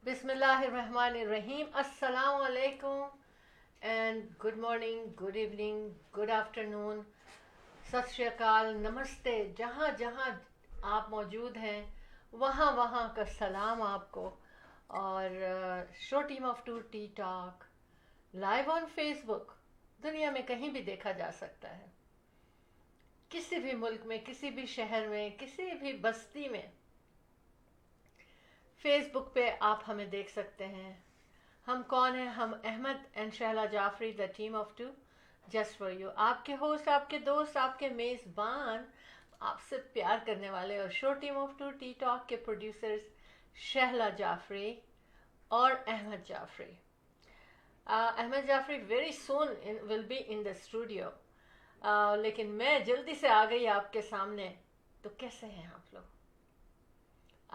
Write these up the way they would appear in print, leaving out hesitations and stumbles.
بسم اللہ الرحمن الرحیم. السلام علیکم and good morning, good evening, good afternoon, ست شری اکال, نمستے. جہاں جہاں آپ موجود ہیں وہاں وہاں کا سلام آپ کو. اور show team of two T talk live on Facebook دنیا میں کہیں بھی دیکھا جا سکتا ہے. کسی بھی ملک میں, کسی بھی شہر میں, کسی بھی بستی میں فیس بک پہ آپ ہمیں دیکھ سکتے ہیں. ہم کون ہیں؟ ہم Ahmed and Shehla Jafri, the team of two just for you. آپ کے ہوسٹ, آپ کے دوست, آپ کے میزبان, آپ سے پیار کرنے والے اور show team of two T talk کے پروڈیوسرز شہلا جعفری اور Ahmed Jafri. Ahmed Jafri very soon will be in the studio, لیکن میں جلدی سے آ گئی آپ کے سامنے. تو کیسے ہیں آپ لوگ؟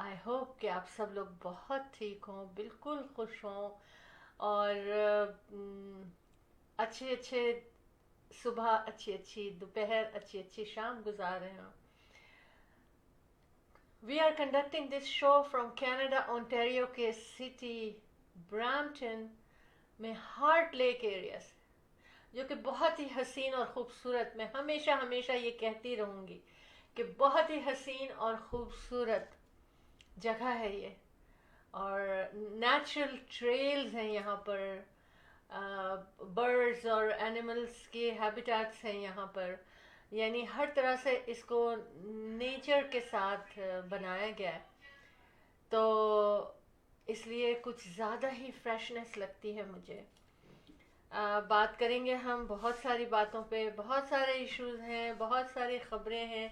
آئی ہوپ کہ آپ سب لوگ بہت ٹھیک ہوں, بالکل خوش ہوں, اور اچھے اچھے صبح, اچھی اچھی دوپہر, اچھی اچھی شام گزار رہے ہوں. We are conducting this show from Canada Ontario کے سٹی برامپٹن میں ہارٹ لیک ایریا سے, جو کہ بہت ہی حسین اور خوبصورت. میں ہمیشہ ہمیشہ یہ کہتی رہوں گی کہ بہت ہی حسین اور خوبصورت جگہ ہے یہ, اور نیچرل ٹریلز ہیں یہاں پر, برڈز اور اینیملز کے ہیبیٹیٹس ہیں یہاں پر. یعنی ہر طرح سے اس کو نیچر کے ساتھ بنایا گیا ہے, تو اس لیے کچھ زیادہ ہی فریشنس لگتی ہے مجھے. بات کریں گے ہم بہت ساری باتوں پہ, بہت سارے ایشوز ہیں, بہت ساری خبریں ہیں,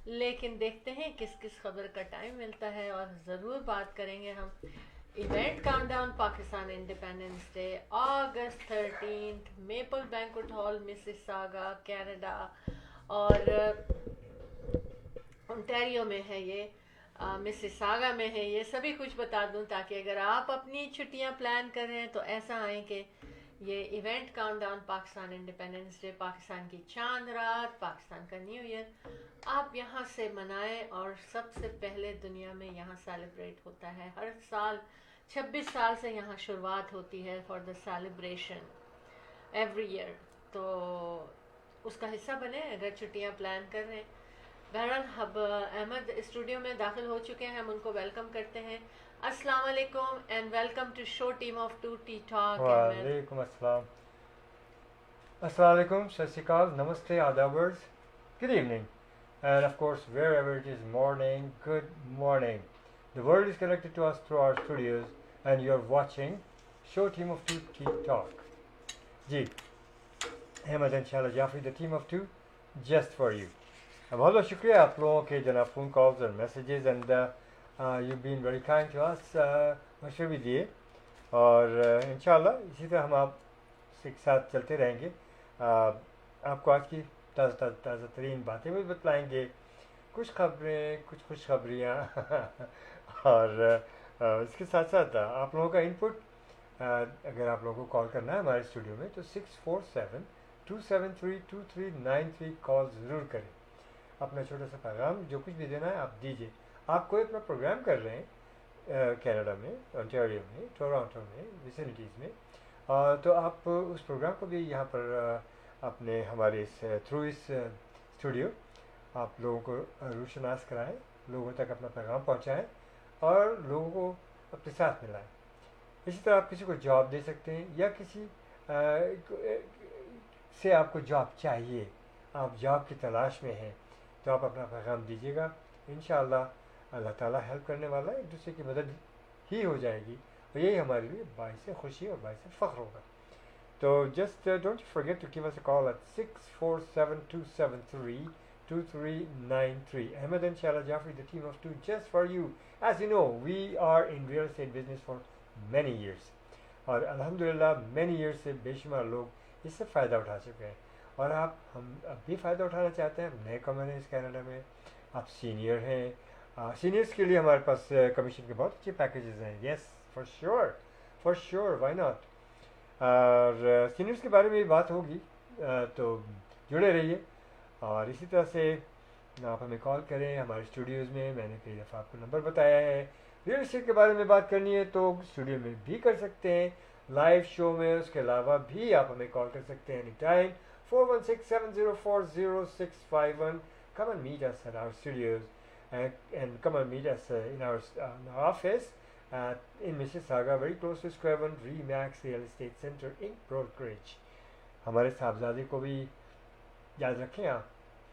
لیکن دیکھتے ہیں کس کس خبر کا ٹائم ملتا ہے. اور ضرور بات کریں گے ہم event countdown Pakistan Independence Day, August 13 Maple banquet hall Mississauga Canada, اور انٹیریو میں ہے یہ, مسیساگا میں ہے یہ. سبھی کچھ بتا دوں تاکہ اگر آپ اپنی چھٹیاں پلان کر رہے ہیں تو ایسا آئیں کہ یہ event countdown Pakistan Independence day, Pakistan کی چاند رات, پاکستان کا نیو ایئر آپ یہاں سے منائیں. اور سب سے پہلے دنیا میں یہاں سیلیبریٹ ہوتا ہے ہر سال. 26 سال سے یہاں شروعات ہوتی ہے for the celebration every year. تو اس کا حصہ بنے اگر چھٹیاں پلان کر رہے ہیں. بہرحال اب احمد اسٹوڈیو میں داخل ہو چکے ہیں, ہم ان کو ویلکم کرتے ہیں. السلام علیکم and welcome to show team of two T talk. وعلیکم السلام. السلام علیکم, ست شری اکال, نمستے, آدابرز, good evening, and of course wherever it is morning, good morning. The world is connected to us through our studios and you're watching show team of two talk. G, Ahmad and Shehla Jafri, the team of two just for you. بہت بہت شکریہ آپ لوگوں کے جناب phone calls اور messages, and you've been very kind to us, مشورے بھی دیے, اور انشاءاللہ اسی طرح ہم آپ کے ساتھ چلتے رہیں گے. آپ کو آج کی تازہ ترین باتیں بھی بتلائیں گے, کچھ خبریں, کچھ خوشخبریاں اور اس کے ساتھ ساتھ آپ لوگوں کا انپٹ. اگر آپ لوگوں کو کال کرنا ہے ہمارے اسٹوڈیو میں تو 647-273-2393 کال ضرور کریں. اپنا چھوٹا سا پیغام جو کچھ بھی دینا ہے آپ دیجیے. آپ کوئی اپنا پروگرام کر رہے ہیں کینیڈا میں, انٹیریو میں, ٹورانٹو میں, ویسینٹیز میں, تو آپ اس پروگرام کو بھی یہاں پر اپنے ہمارے تھرو اس اسٹوڈیو آپ لوگوں کو روشناس کرائیں, لوگوں تک اپنا پیغام پہنچائیں اور لوگوں کو اپنے ساتھ ملائیں. اسی طرح آپ کسی کو جاب دے سکتے ہیں, یا کسی سے آپ کو جاب چاہیے, آپ جاب کی تلاش میں ہیں, تو آپ اپنا پیغام دیجیے گا. انشاءاللہ اللہ تعالیٰ ہیلپ کرنے والا ہے, ایک دوسرے کی مدد ہی ہو جائے گی, اور یہی ہمارے لیے باعث خوشی اور باعث فخر ہوگا. تو just don't forget to give us a call at 647-273-2393. Ahmed and Shala Jafri, the team of two just for you. As you know, we are in real estate business for many years. اور الحمدللہ many years سے بے شمار لوگ اس سے فائدہ اٹھا چکے ہیں, اور ہم اب بھی فائدہ اٹھانا چاہتے ہیں. نئے کمر ہیں اس کینیڈا میں, آپ سینئر ہیں, سینئرس کے لیے ہمارے پاس کمیشن کے بہت اچھے پیکیجز ہیں. یس, فار شیور, وائی ناٹ. اور سینئرس کے بارے میں بھی بات ہوگی, تو جڑے رہیے. اور اسی طرح سے آپ ہمیں کال کریں ہمارے اسٹوڈیوز میں. میں نے کئی دفعہ آپ کو نمبر بتایا ہے, ریئل اسٹیٹ کے بارے میں بات کرنی ہے تو اسٹوڈیو میں بھی کر سکتے ہیں لائیو شو میں. اس کے علاوہ بھی آپ ہمیں کال کر سکتے ہیں any time 416-704-0651. Come and meet us at our studios and come and meet us in our office in Mississauga, very close to Square One Remax Real Estate Center in Broadridge. ہمارے صاحبزادے کو بھی یاد رکھیں آپ.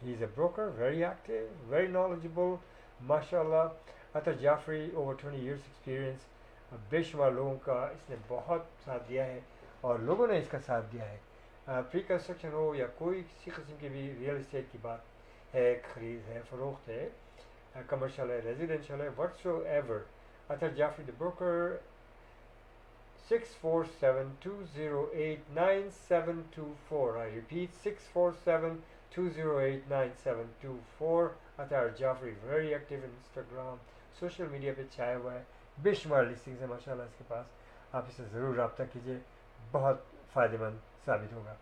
He is a broker, very active, very knowledgeable, ماشاء اللہ. عطر Jafri, over 20 years experience. بے شمار لوگوں کا اس نے بہت ساتھ دیا ہے اور لوگوں نے اس کا ساتھ دیا ہے. پری کنسٹرکشن ہو یا کوئی کسی قسم کی بھی ریئل اسٹیٹ کی بات ہے, خرید ہے, فروخت ہے, کمرشل ہے, ریزیڈینشیل ہے, وٹس ایور. عطر Jafri the broker. 647-208-9724. I repeat, 647-208-9724. Atar Jafri, very active in Instagram, social media پہ چھایا ہوا ہے. بے شمار لسٹنگز ہیں ماشاء اللہ اس کے پاس. آپ اس سے ضرور رابطہ کیجیے, بہت فائدہ مند ثابت ہوگا.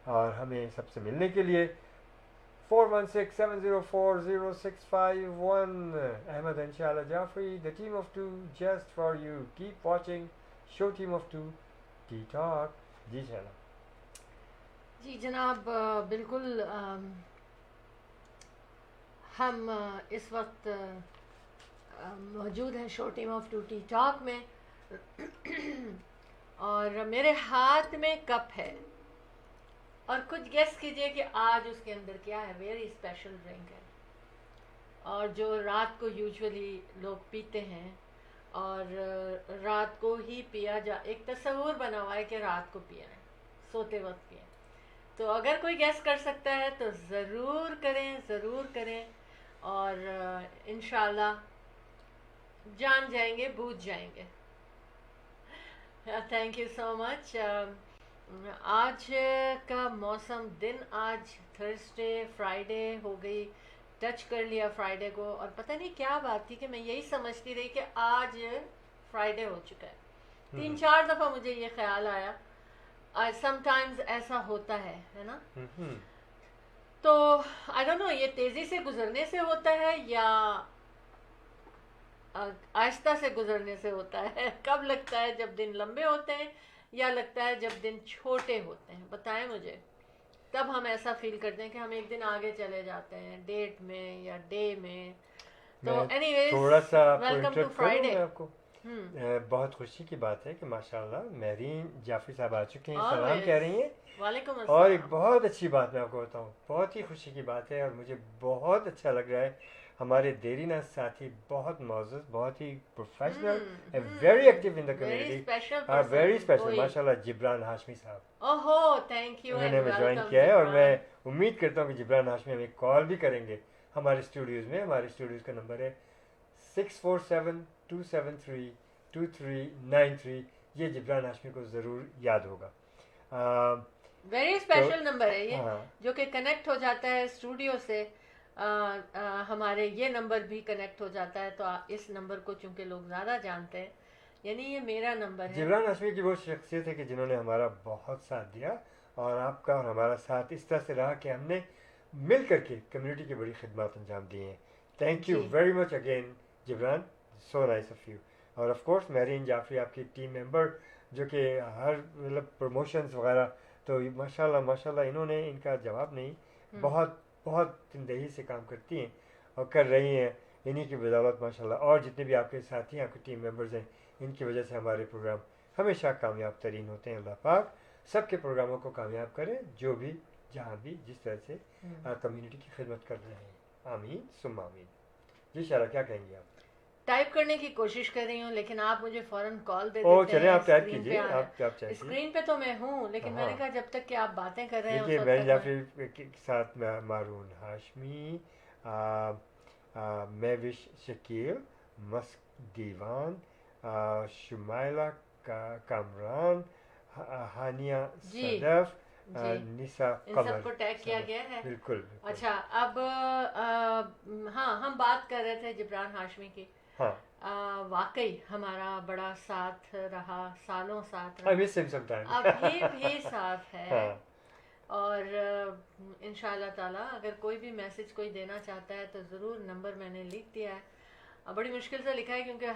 اور ہمیں سب سے ملنے کے لیے 416-704-0651. Ahmed Inshallah Jafri, the team of two just for you. Keep watching show team of two T talk. جی چلا. جی جناب, بالکل ہم اس وقت موجود ہیں show team of two T talk میں, اور میرے ہاتھ میں کپ ہے, اور کچھ گیس کیجئے کہ آج اس کے اندر کیا ہے. ویری اسپیشل ڈرنک ہے, اور جو رات کو یوزولی لوگ پیتے ہیں, اور رات کو ہی پیا ایک تصور بنا ہوا ہے کہ رات کو پیا ہے, سوتے وقت پیا. تو اگر کوئی گیس کر سکتا ہے تو ضرور کریں, ضرور کریں, اور انشاءاللہ جان جائیں گے, بوجھ جائیں گے. تھینک یو سو مچ. آج کا موسم, دن آج تھرسڈے, فرائیڈے ہو گئی, ٹچ کر لیا فرائیڈے کو, اور پتہ نہیں کیا بات تھی کہ میں یہی سمجھتی رہی کہ آج فرائیڈے ہو چکا ہے. 3-4 دفعہ مجھے یہ خیال آیا. سم ٹائمز ایسا ہوتا ہے نا. تو آئی ڈونٹ نو یہ تیزی سے گزرنے سے ہوتا ہے یا آہستہ سے گزرنے سے ہوتا ہے. کب لگتا ہے, جب دن لمبے ہوتے ہیں یا لگتا ہے جب دن چھوٹے ہوتے ہیں؟ بتائیں مجھے. تب ہم ایسا فیل کرتے ہیں کہ ہم ایک دن آگے چلے جاتے ہیں ڈیٹ میں یا ڈے میں. تو اینی ویز, تھوڑا سا ویلکم ٹو فرائیڈے. بہت خوشی کی بات ہے کہ ماشاءاللہ میرین جعفری صاحب آ چکے ہیں, سلام کہہ رہی ہیں. وعلیکم السلام. اور ایک بہت اچھی بات میں آپ کو بتاؤں, بہت ہی خوشی کی بات ہے, اور مجھے بہت اچھا لگ رہا ہے. ہمارے دیرینہ ساتھی بہت معزز, بہت ہی professional, very active in the community, very special ماشاءاللہ, جبران ہاشمی صاحب. اوہو, تھینک یو. انہوں نے ہمیں جوائن کیا ہے, اور میں امید کرتا ہوں کہ جبران ہاشمی ہمیں کال بھی کریں گے ہمارے اسٹوڈیوز میں. ہمارے اسٹوڈیوز کا نمبر ہے 647-273-2393. یہ جبران ہاشمی کو ضرور یاد ہوگا. ویری اسپیشل نمبر ہے یہ, جو کہ کنیکٹ ہو جاتا ہے اسٹوڈیو سے. ہمارے یہ نمبر بھی کنیکٹ ہو جاتا ہے, تو اس نمبر کو چونکہ لوگ زیادہ جانتے ہیں, یعنی یہ میرا نمبر ہے. جبران ہاشمی کی وہ شخصیت ہے کہ جنہوں نے ہمارا بہت ساتھ دیا, اور آپ کا اور ہمارا ساتھ اس طرح سے رہا کہ ہم نے مل کر کے کمیونٹی کی بڑی خدمات انجام دی ہیں. Thank you very much again Jibran, so nice of you. اور آف کورس میرین جعفری آپ کی ٹیم ممبر, جو کہ ہر مطلب پروموشنز وغیرہ, تو ماشاءاللہ ماشاءاللہ انہوں نے ان کا جواب نہیں, بہت بہت تندہی سے کام کرتی ہیں اور کر رہی ہیں. انہی کی بدولت ماشاءاللہ, اور جتنے بھی آپ کے ساتھی ہیں, آپ کے ٹیم ممبرز ہیں, ان کی وجہ سے ہمارے پروگرام ہمیشہ کامیاب ترین ہوتے ہیں. اللہ پاک سب کے پروگراموں کو کامیاب کریں, جو بھی جہاں بھی جس طرح سے کمیونٹی کی خدمت کر رہے ہیں. آمین ثم آمین. جی شارا, کیا کہیں گے آپ؟ ٹائپ کرنے کی کوشش کر رہی ہوں, لیکن آپ مجھے فوراً کال دے او دیتے چلیں ہیں. آپ ٹائپ کیجیے, آپ چاہیے. اسکرین پہ تو میں ہوں, لیکن میں نے کہا جب تک کہ آپ باتیں کر رہے ہیں. دیکھیے میرین جعفری کے ساتھ مارون ہاشمی, میوش شکیل, مسک دیوان, شمائلہ کامران, ہانیہ صدف, نسا ان سب کو ٹیگ کیا گیا ہے. بالکل. اچھا, اب ہاں, ہم بات کر رہے تھے جبران ہاشمی کی. واقعی ہمارا بڑا ساتھ رہا, سالوں ساتھ رہا, ابھی بھی ساتھ ہے. اور انشاءاللہ تعالی اگر کوئی بھی میسج کوئی دینا چاہتا ہے تو ضرور, نمبر میں نے لکھ دیا ہے, بڑی مشکل سے لکھا ہے کیونکہ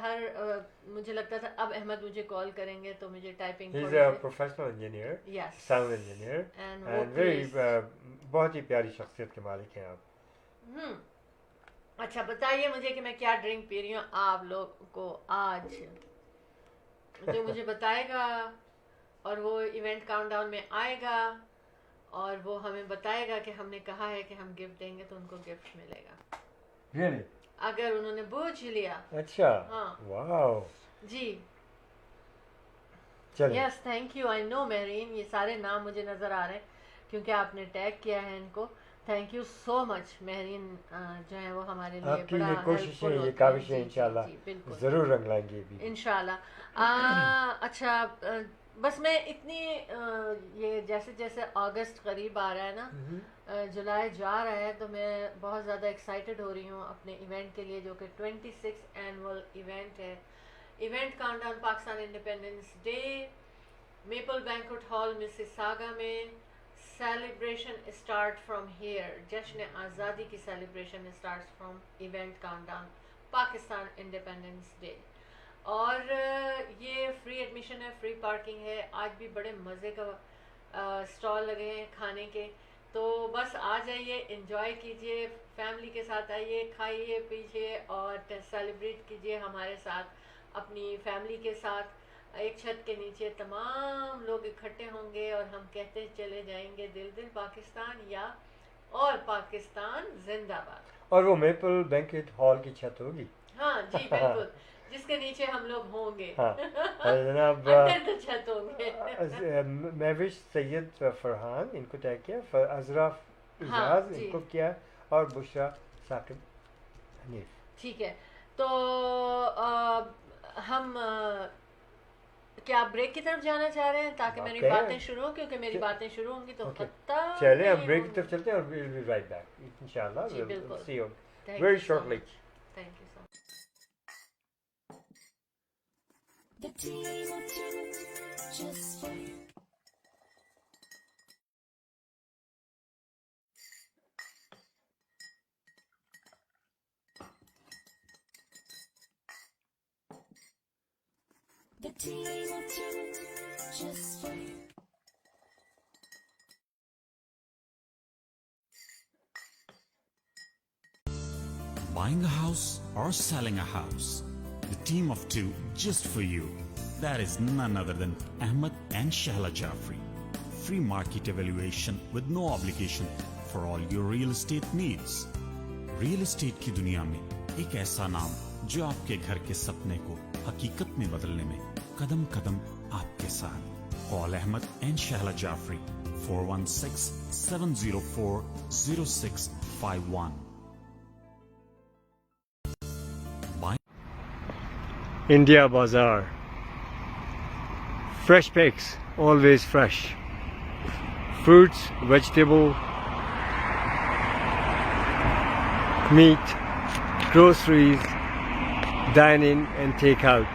مجھے لگتا تھا اب احمد مجھے کال کریں گے تو مجھے typing He's a professional engineer, sound engineer, and very بہت ہی پیاری شخصیت کے مالک ہیں آپ. اچھا بتائیے مجھے کہ میں کیا ڈرنک پی رہی ہوں آپ لوگ کو آج جو مجھے بتائے گا اور وہ ایونٹ کاؤنٹ ڈاؤن میں آئے گا اور وہ ہمیں بتائے گا کہ ہم نے کہا ہے کہ ہم گفٹ دیں گے تو ان کو گفٹ ملے گا. Really? اگر انہوں نے بوجھ لیا. اچھا. ہاں. واو. جی. چلیں. Yes thank you. I know Mehreen یہ سارے نام مجھے نظر آ رہے ہیں کیونکہ آپ نے ٹیگ کیا ہے ان کو. تھینک یو سو مچ مہرین جو ہے وہ ہمارے لیے آپ کی یہ کوششیں یہ کاوشیں انشاءاللہ ضرور رنگ لائیں گے بھی انشاءاللہ. اچھا بس میں اتنی یہ جیسے جیسے اگست قریب آ رہا ہے نا جولائی جا رہا ہے تو میں بہت زیادہ ایکسائٹیڈ ہو رہی ہوں اپنے ایونٹ کے لیے جو کہ 26 اینول ایونٹ ہے. Event countdown Pakistan Independence Day Maple banquet hall Mississauga میں. Celebration start from here. جشن آزادی کی celebration start from event countdown Pakistan Independence Day. اور یہ فری ایڈمیشن ہے, فری پارکنگ ہے. آج بھی بڑے مزے کا اسٹال لگے ہیں کھانے کے, تو بس آ جائیے, انجوائے کیجیے, فیملی کے ساتھ آئیے, کھائیے پیجیے اور سیلیبریٹ کیجیے ہمارے ساتھ اپنی فیملی کے ساتھ. ایک چھت کے نیچے تمام لوگ اکٹھے ہوں گے اور ہم کہتے چلے جائیں گے دل دل پاکستان یا اور پاکستان زندہ باد. اور وہ میپل بینکٹ ہال کی چھت ہوگی. ہاں جی بالکل, جس کے نیچے ہم لوگ ہوں گے. جناب چھت ہوں گے. مہوش سید فرحان ان کو ٹیگ کیا, ازراف اعجاز ان کو کیا, اور بشرا ثاقب حنیف. ٹھیک ہے تو ہم کیا بریک کی طرف جانا چاہ رہے ہیں تاکہ میری باتیں شروع ہوں, کیونکہ میری باتیں شروع ہوں گی تو چلیں ہم بریک کی طرف چلتے ہیں اور we'll be right back انشاءاللہ. We'll see you very shortly. Thank you so much. The team of two just for you. The team of two just for you. Buying a house or selling a house, the team of two just for you. That is none other than Ahmed and Shahla Jafri. Free market evaluation with no obligation for all your real estate needs. Real estate کی دنیا میں ایک ایسا نام جو آپ کے گھر کے سپنے کو حقیقت میں بدلنے میں قدم قدم آپ کے ساتھ. Call Ahmed and Shahla Jafri 416-704-0651. India Bazaar. Fresh picks, always fresh. Fruits, vegetable, meat, groceries, dine in and take out.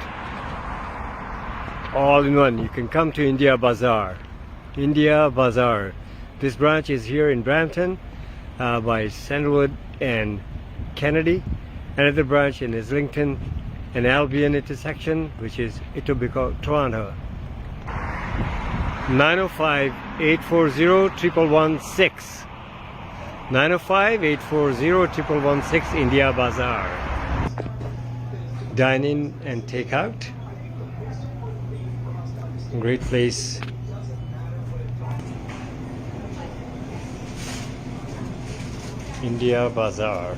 All in one. You can come to India Bazaar. India Bazaar. This branch is here in Brampton by Sandalwood and Kennedy. Another branch in Islington and Albion intersection, which is Etobicoke, Toronto. 905-840-1116. 905-840-1116 India Bazaar. Dine in and take out. Great place. India Bazaar.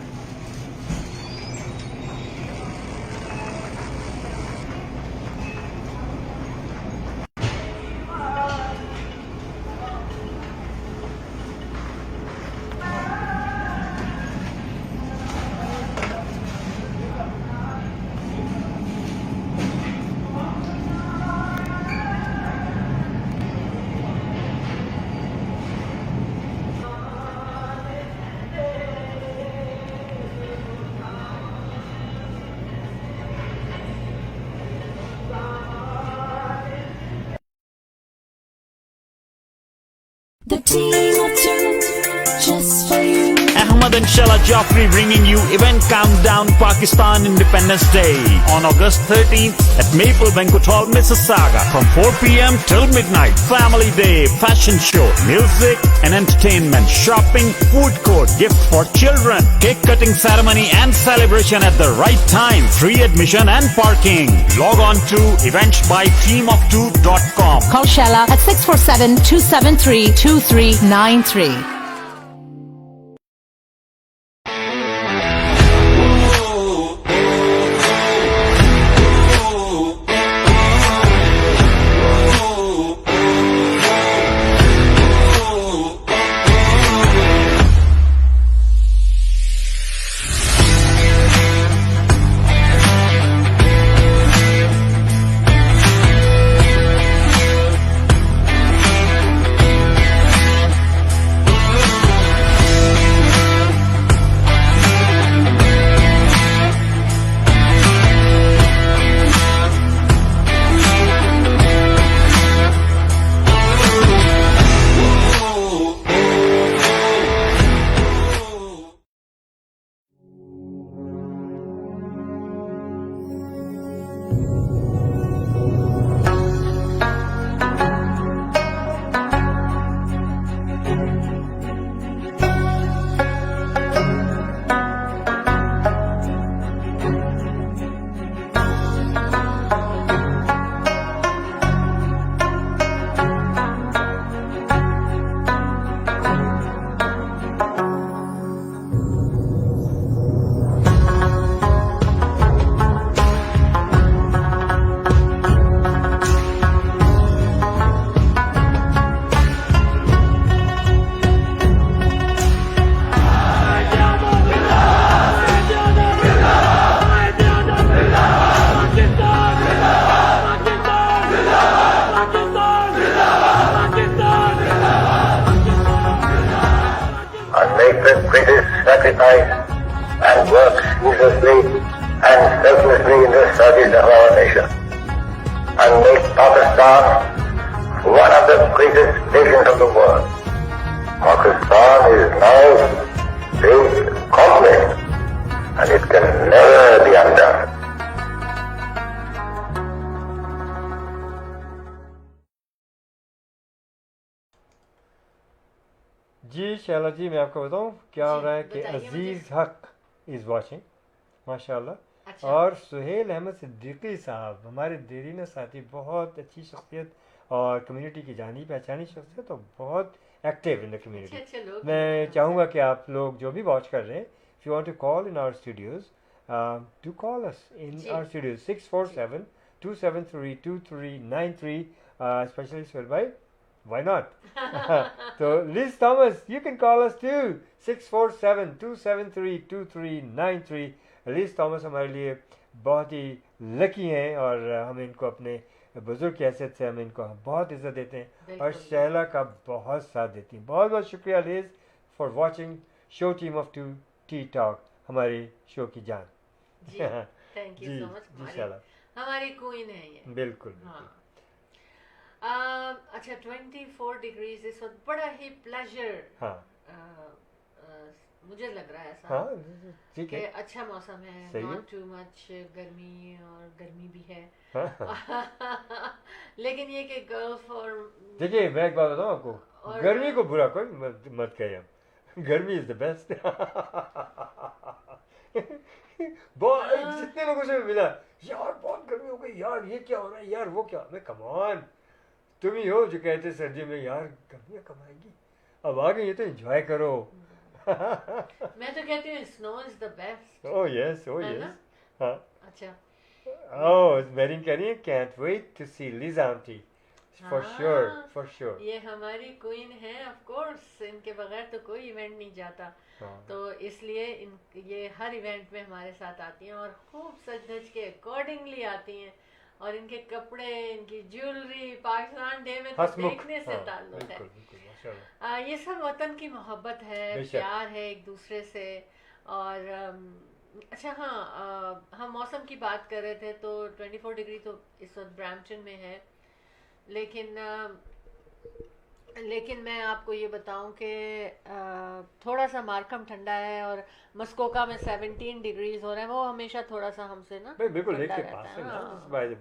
The team of two just for you. Ahmed and Shala Jaffrey bringing you Event Countdown Pakistan Independence Day on August 13th at Maple Banquet Hall, Mississauga from 4 p.m. till midnight. Family Day, fashion show, music and entertainment, shopping, food court, gifts for children, cake cutting ceremony and celebration at the right time, free admission and parking. Log on to eventsbyteamof2.com. Call Shella at 647-273-2393. sacrifice and work ceaselessly and selflessly in the service of our nation, and make Pakistan one of the greatest nations of the world. Pakistan is now very complex, and it can never be undone. جی شیلا جی میں آپ کو بتاؤں کیا ہو رہا ہے کہ بتائیے عزیز حق از واچنگ ماشاء اللہ. اچھا. اور سہیل احمد صدیقی صاحب ہمارے دیرینہ ساتھی، بہت اچھی شخصیت اور کمیونٹی کی جانی پہچانی شخصیت اور بہت ایکٹیو ان دا کمیونٹی. اچھے لوگ میں چاہوں گا کہ آپ لوگ جو بھی واچ کر رہے ہیں، if you want to call in our studios, do call us in our studios 647-273-2393, especially Suhail bhai. Why not? So Liz Thomas, you can call us too, 647-273-2393. Liz Thomas ہمارے لیے بہت ہی لکی ہیں اور ہم ان کو اپنے بزرگ کی حیثیت سے ہم ان کو بہت عزت دیتے ہیں اور شہلا کا بہت ساتھ دیتی ہیں. بہت بہت شکریہ Liz for watching show team of two T talk, ہماری شو کی جان. Thank you so much. جی شہلا ہماری کوئن ہے یہ. بالکل. اچھا 24 ڈگریز اس وقت بڑا ہی پلیجر ہاں مجھے لگ رہا ہے ایسا ہاں ٹھیک کہ ہے. اچھا موسم ہے، ناٹ ٹو مچ گرمی اور گرمی بھی ہے. لیکن یہ کہ گلف اور دیکھیے میں ایک بات بتاؤں آپ کو، گرمی کو برا کوئی مت کہیے. گرمی از دا بیسٹ. بہت جتنے لوگوں سے ملا یار بہت گرمی ہو گئی یار، یہ کیا ہو رہا ہے یار، وہ کیا. میں کمان تم ہی ہو جو کہتے سردی میں یار گرمیاں کم آئے گی، اب آ گئی تو انجوائے کرو. میں تو کہتی ہوں سنو از دا بیسٹ. او یس او یس. ہاں اچھا میرین کہہ رہی ہے can't wait to see Liz aunty. For sure for sure. یہ ہماری کوئن ہے آف کورس، ان کے بغیر تو کوئی ایونٹ نہیں جاتا. تو اس لیے یہ ہر ایونٹ میں ہمارے ساتھ آتی ہیں اور خوب سج دھج کے اکارڈنگلی آتی ہیں، اور ان کے کپڑے، ان کی جیولری پاکستان ڈے میں تو دیکھنے سے تعلق ہے. یہ سب وطن کی محبت ہے، پیار ہے ایک دوسرے سے. اور اچھا ہاں ہم موسم کی بات کر رہے تھے تو 24 ڈگری تو اس وقت برامپٹن میں ہے، لیکن لیکن میں آپ کو یہ بتاؤں کہ تھوڑا سا مارکم ٹھنڈا ہے اور مسکوکا میں 17 ڈگریز ہو رہا ہے، وہ ہمیشہ تھوڑا سا ہم سے نا بالکل ایک ٹھنڈا کے رہتا پاس ہے. ہے نا ہاں. by the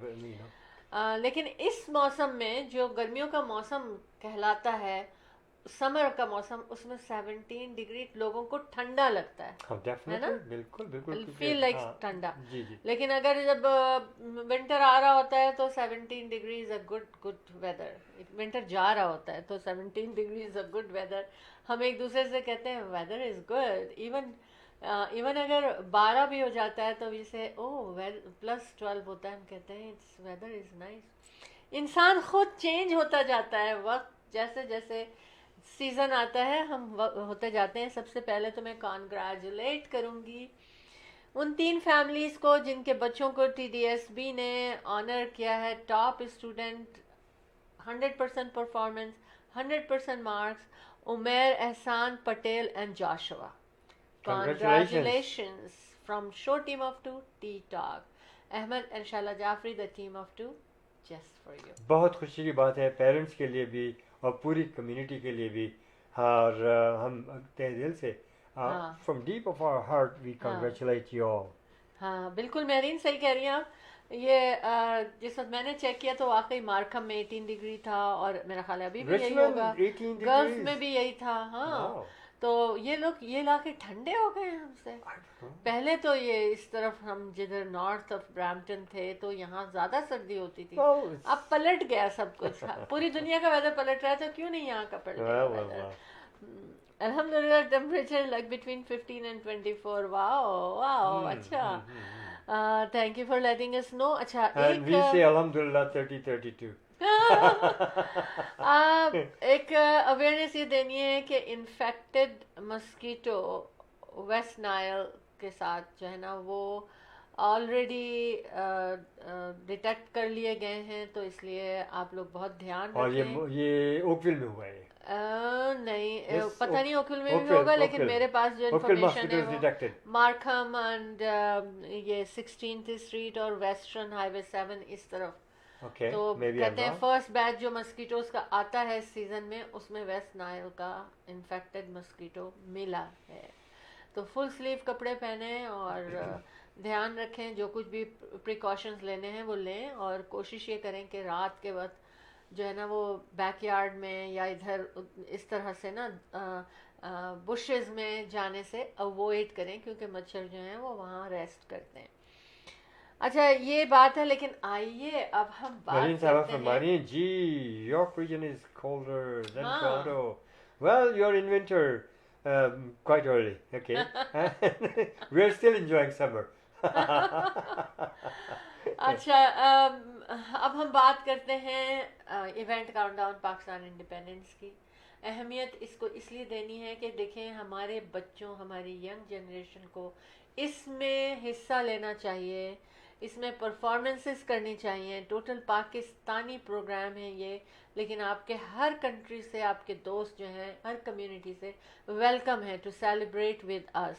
لیکن اس موسم میں جو گرمیوں کا موسم کہلاتا ہے، سمر کا موسم، اس میں 17 ڈگری لوگوں کو ٹھنڈا لگتا ہے نا، ڈیفینیٹلی بالکل بالکل فیل لائک ٹھنڈا. جی جی لیکن اگر جب ونٹر آ رہا ہوتا ہے تو 17 degrees a good weather. Winter جا رہا ہوتا ہے تو 17 ڈگریز اے گڈ ویدر. ہم ایک دوسرے سے کہتے ہیں ویدر از گڈ. ایون اگر 12 بھی ہو جاتا ہے تو اسے +12 ہوتا ہے، ہم کہتے ہیں اٹس ویدر از نائس. انسان خود چینج ہوتا جاتا ہے، وقت جیسے جیسے سیزن آتا ہے ہم ہوتے جاتے ہیں. سب سے پہلے تو میں کانگریچولیٹ کروں گی ان 3 فیملیز کو جن کے بچوں کو TDSB نے آنر کیا ہے top student, 100% performance, 100% marks, Umair Ahsan Patel and Joshua. Congratulations from show team of 2 Tea Talk. Ahmed and Shala Jafri, the team of 2, just for you. بہت خوشی کی بات ہے پیرنٹس کے لیے بھی اور پوری کمیونٹی کے لیے بھی. اور ہم تہ دل سے from deep of our heart we congratulate you all. ہاں بالکل مہرین صحیح کہہ رہی ہیں آپ. یہ جس وقت میں نے چیک کیا تو واقعی مارکھم میں 18 ڈگری تھا، اور میرا خیال ہے ابھی بھی یہی ہوگا، 18 گلف میں بھی یہی تھا. ہاں Wow. تو یہ لوگ یہ علاقے ٹھنڈے ہو گئے ہیں ہم سے. پہلے تو یہ اس طرف ہم جدھر نارتھ آف برامپٹن تھے تو یہاں زیادہ سردی ہوتی تھی. اب پلٹ گیا سب کچھ. پوری دنیا کا ویدر پلٹ رہا ہے تو کیوں نہیں یہاں کا پلٹ گیا ویدر. الحمدللہ temperature like between 15 and 24. Wow اچھا. Thank you for letting us know. اچھا And we say alhamdulillah 30-32. ایک اویئرنیس یہ دینی ہے کہ انفیکٹڈ مسکیٹو ویسٹ نائل کے ساتھ جو ہے نا وہ آلریڈی ڈیٹیکٹ کر لیے گئے ہیں، تو اس لیے آپ لوگ بہت دھیان اور رکھیں. یہ اوکویل میں ہوا ہے. نہیں پتہ نہیں اوکھل میں بھی ہوگا، لیکن میرے پاس جو انفارمیشن ہے وہ مارکھم اینڈ یہ 16th اسٹریٹ اور ویسٹرن ہائی وے 7 اس طرف. تو کہتے ہیں فرسٹ بیچ جو مسکیٹوز کا آتا ہے اس سیزن میں، اس میں ویسٹ نائل کا انفیکٹڈ مسکیٹو ملا ہے. تو فل سلیو کپڑے پہنیں اور دھیان رکھیں، جو کچھ بھی پریکاشنز لینے ہیں وہ لیں، اور کوشش یہ کریں کہ رات کے وقت جو ہے نا وہ بیک یارڈ میں یا ادھر اس طرح سے نا بشز میں جانے سے اوائڈ کریں، کیونکہ مچھر جو ہیں وہ وہاں ریسٹ کرتے ہیں. اچھا یہ بات ہے، لیکن آئیے اب ہم بات کرتے ہیں. جی York region is colder than Toronto. Well you are in winter quite early. Okay. We are still enjoying summer. اچھا اب ہم بات کرتے ہیں event countdown Pakistan independence کی. اہمیت اس کو اس لیے دینی ہے کہ دیکھیں ہمارے بچوں، ہماری ینگ جنریشن کو اس میں حصہ لینا چاہیے، اس میں پرفارمنسز کرنی چاہیے. ٹوٹل پاکستانی پروگرام ہے یہ، لیکن آپ کے ہر کنٹری سے آپ کے دوست جو ہیں، ہر کمیونٹی سے ویلکم ہے ٹو سیلیبریٹ ود اس.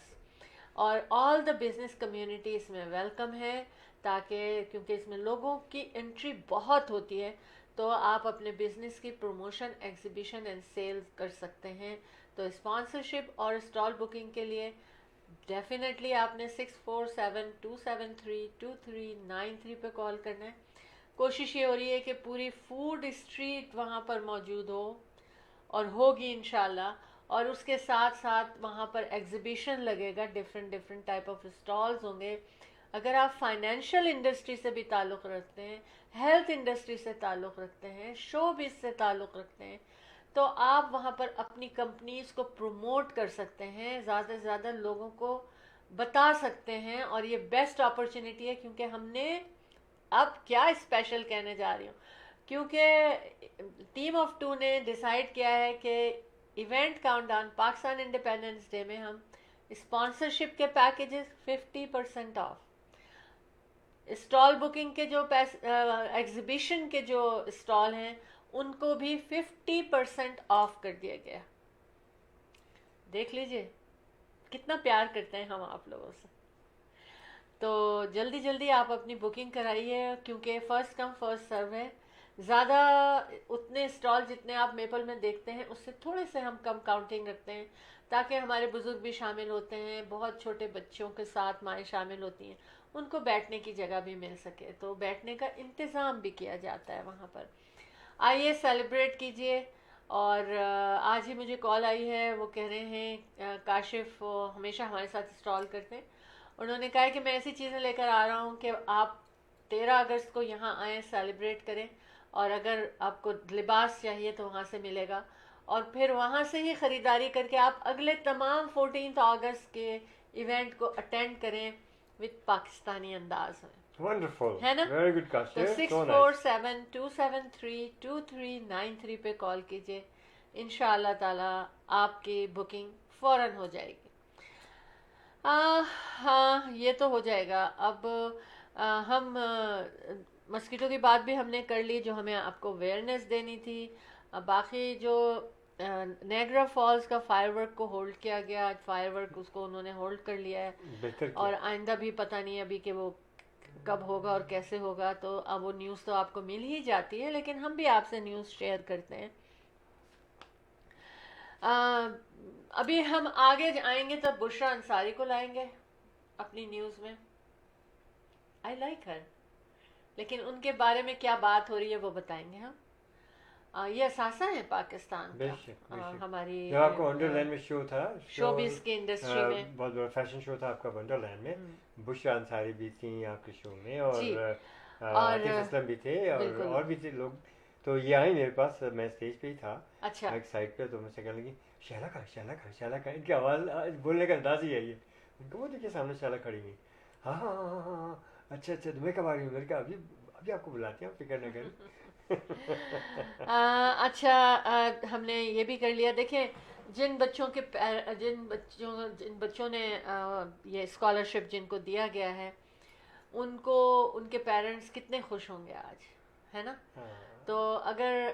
اور آل دا بزنس کمیونٹی اس میں ویلکم ہے، تاکہ کیونکہ اس میں لوگوں کی انٹری بہت ہوتی ہے، تو آپ اپنے بزنس کی پروموشن، ایگزیبیشن اینڈ سیلز کر سکتے ہیں. تو اسپانسرشپ اور اسٹال بکنگ کے لیے ڈیفینیٹلی آپ نے 6472732393 پہ کال کرنا ہے. کوشش یہ ہو رہی ہے کہ پوری فوڈ اسٹریٹ وہاں پر موجود ہو، اور ہوگی انشاءاللہ. اور اس کے ساتھ ساتھ وہاں پر ایگزیبیشن لگے گا، ڈفرینٹ ٹائپ آف اسٹالز ہوں گے. اگر آپ فائنینشیل انڈسٹری سے بھی تعلق رکھتے ہیں، ہیلتھ انڈسٹری سے تعلق رکھتے ہیں، شو بزنس سے تعلق رکھتے ہیں، تو آپ وہاں پر اپنی کمپنیز کو پروموٹ کر سکتے ہیں، زیادہ سے زیادہ لوگوں کو بتا سکتے ہیں. اور یہ بیسٹ اپرچونیٹی ہے، کیونکہ ہم نے اب کیا اسپیشل کہنے جا رہی ہوں، کیونکہ ٹیم آف 2 نے ڈیسائیڈ کیا ہے کہ event countdown Pakistan Independence day میں ہم اسپانسرشپ کے پیکیجز 50% آف، اسٹال بکنگ کے جو ایگزیبیشن کے جو اسٹال ہیں ان کو بھی 50% آف کر دیا گیا. دیکھ لیجئے کتنا پیار کرتے ہیں ہم آپ لوگوں سے. تو جلدی جلدی آپ اپنی بکنگ کرائیے، کیونکہ فرسٹ کم فرسٹ سرو ہے. زیادہ اتنے اسٹال جتنے آپ میپل میں دیکھتے ہیں اس سے تھوڑے سے ہم کم کاؤنٹنگ رکھتے ہیں تاکہ ہمارے بزرگ بھی شامل ہوتے ہیں, بہت چھوٹے بچوں کے ساتھ مائیں شامل ہوتی ہیں, ان کو بیٹھنے کی جگہ بھی مل سکے, تو بیٹھنے کا انتظام بھی کیا جاتا ہے وہاں پر. آئیے سیلیبریٹ کیجئے. اور آج ہی مجھے کال آئی ہے, وہ کہہ رہے ہیں کاشف ہمیشہ ہمارے ساتھ اسٹال کرتے ہیں, انہوں نے کہا کہ میں ایسی چیزیں لے کر آ رہا ہوں کہ آپ 13 اگست کو یہاں آئیں, سیلیبریٹ کریں, اور اگر آپ کو لباس چاہیے تو وہاں سے ملے گا, اور پھر وہاں سے ہی خریداری کر کے آپ اگلے تمام 14 اگست کے ایونٹ کو اٹینڈ کریں وتھ پاکستانی انداز میں. Wonderful. ہے نا؟ Very good, تو Kashif. So nice. 6472732393 پہ کال کیجئے, انشاءاللہ تعالی آپ کی بکنگ فوراً ہو جائے گی. ہاں یہ تو ہو جائے گا. اب ہم مسکیٹو کی بات بھی ہم نے کر لی جو ہمیں آپ کو اویئرنیس دینی تھی. باقی جو نیگرا فالز کا فائر ورک کو ہولڈ کیا گیا, فائر ورک اس کو انہوں نے ہولڈ کر لیا ہے, بہتر کیا. اور آئندہ بھی پتہ نہیں ابھی کہ وہ کب ہوگا اور کیسے ہوگا, تو اب وہ نیوز تو آپ کو مل ہی جاتی ہے, لیکن ہم بھی آپ سے نیوز شیئر کرتے ہیں. ابھی ہم آگے آئیں گے تو بشرا انصاری کو لائیں گے اپنی نیوز میں. آئی لائک ہر, لیکن ان کے بارے میں کیا بات ہو رہی ہے وہ بتائیں گے ہم. یہ اثاثہ ہے پاکستان بے کا, شک ہماری جب آپ کو ونڈرلینڈ میں شو تھا, شوبز کی انڈسٹری میں بہت بڑا فیشن شو تھا آپ کا ونڈرلینڈ میں, بشرا انصاری بھی تھیں آپ کے شو میں, اور جی. عاطف اسلم بھی تھے, اور بھی تھے لوگ. تو یہ آئے میرے پاس, میں اسٹیج پہ ہی تھا اچھا ایک سائڈ پہ, تو مجھ سے کہنے لگی شہلا کا, شہلا کا, شہلا کا. ان کی آواز بولنے کا انداز ہی ہے یہ. ان کو وہ دیکھیے سامنے شہلا کھڑی ہوئی. ہاں ہاں ہاں ہاں ہاں, اچھا اچھا, میں کب آ رہی ہوں, میں نے کہا ابھی آپ کو بلاتے ہیں, فکر نہ کریں. اچھا, ہم نے یہ بھی کر لیا. دیکھیں جن بچوں نے یہ اسکالرشپ جن کو دیا گیا ہے, ان کو ان کے پیرنٹس کتنے خوش ہوں گے آج, ہے نا؟ تو اگر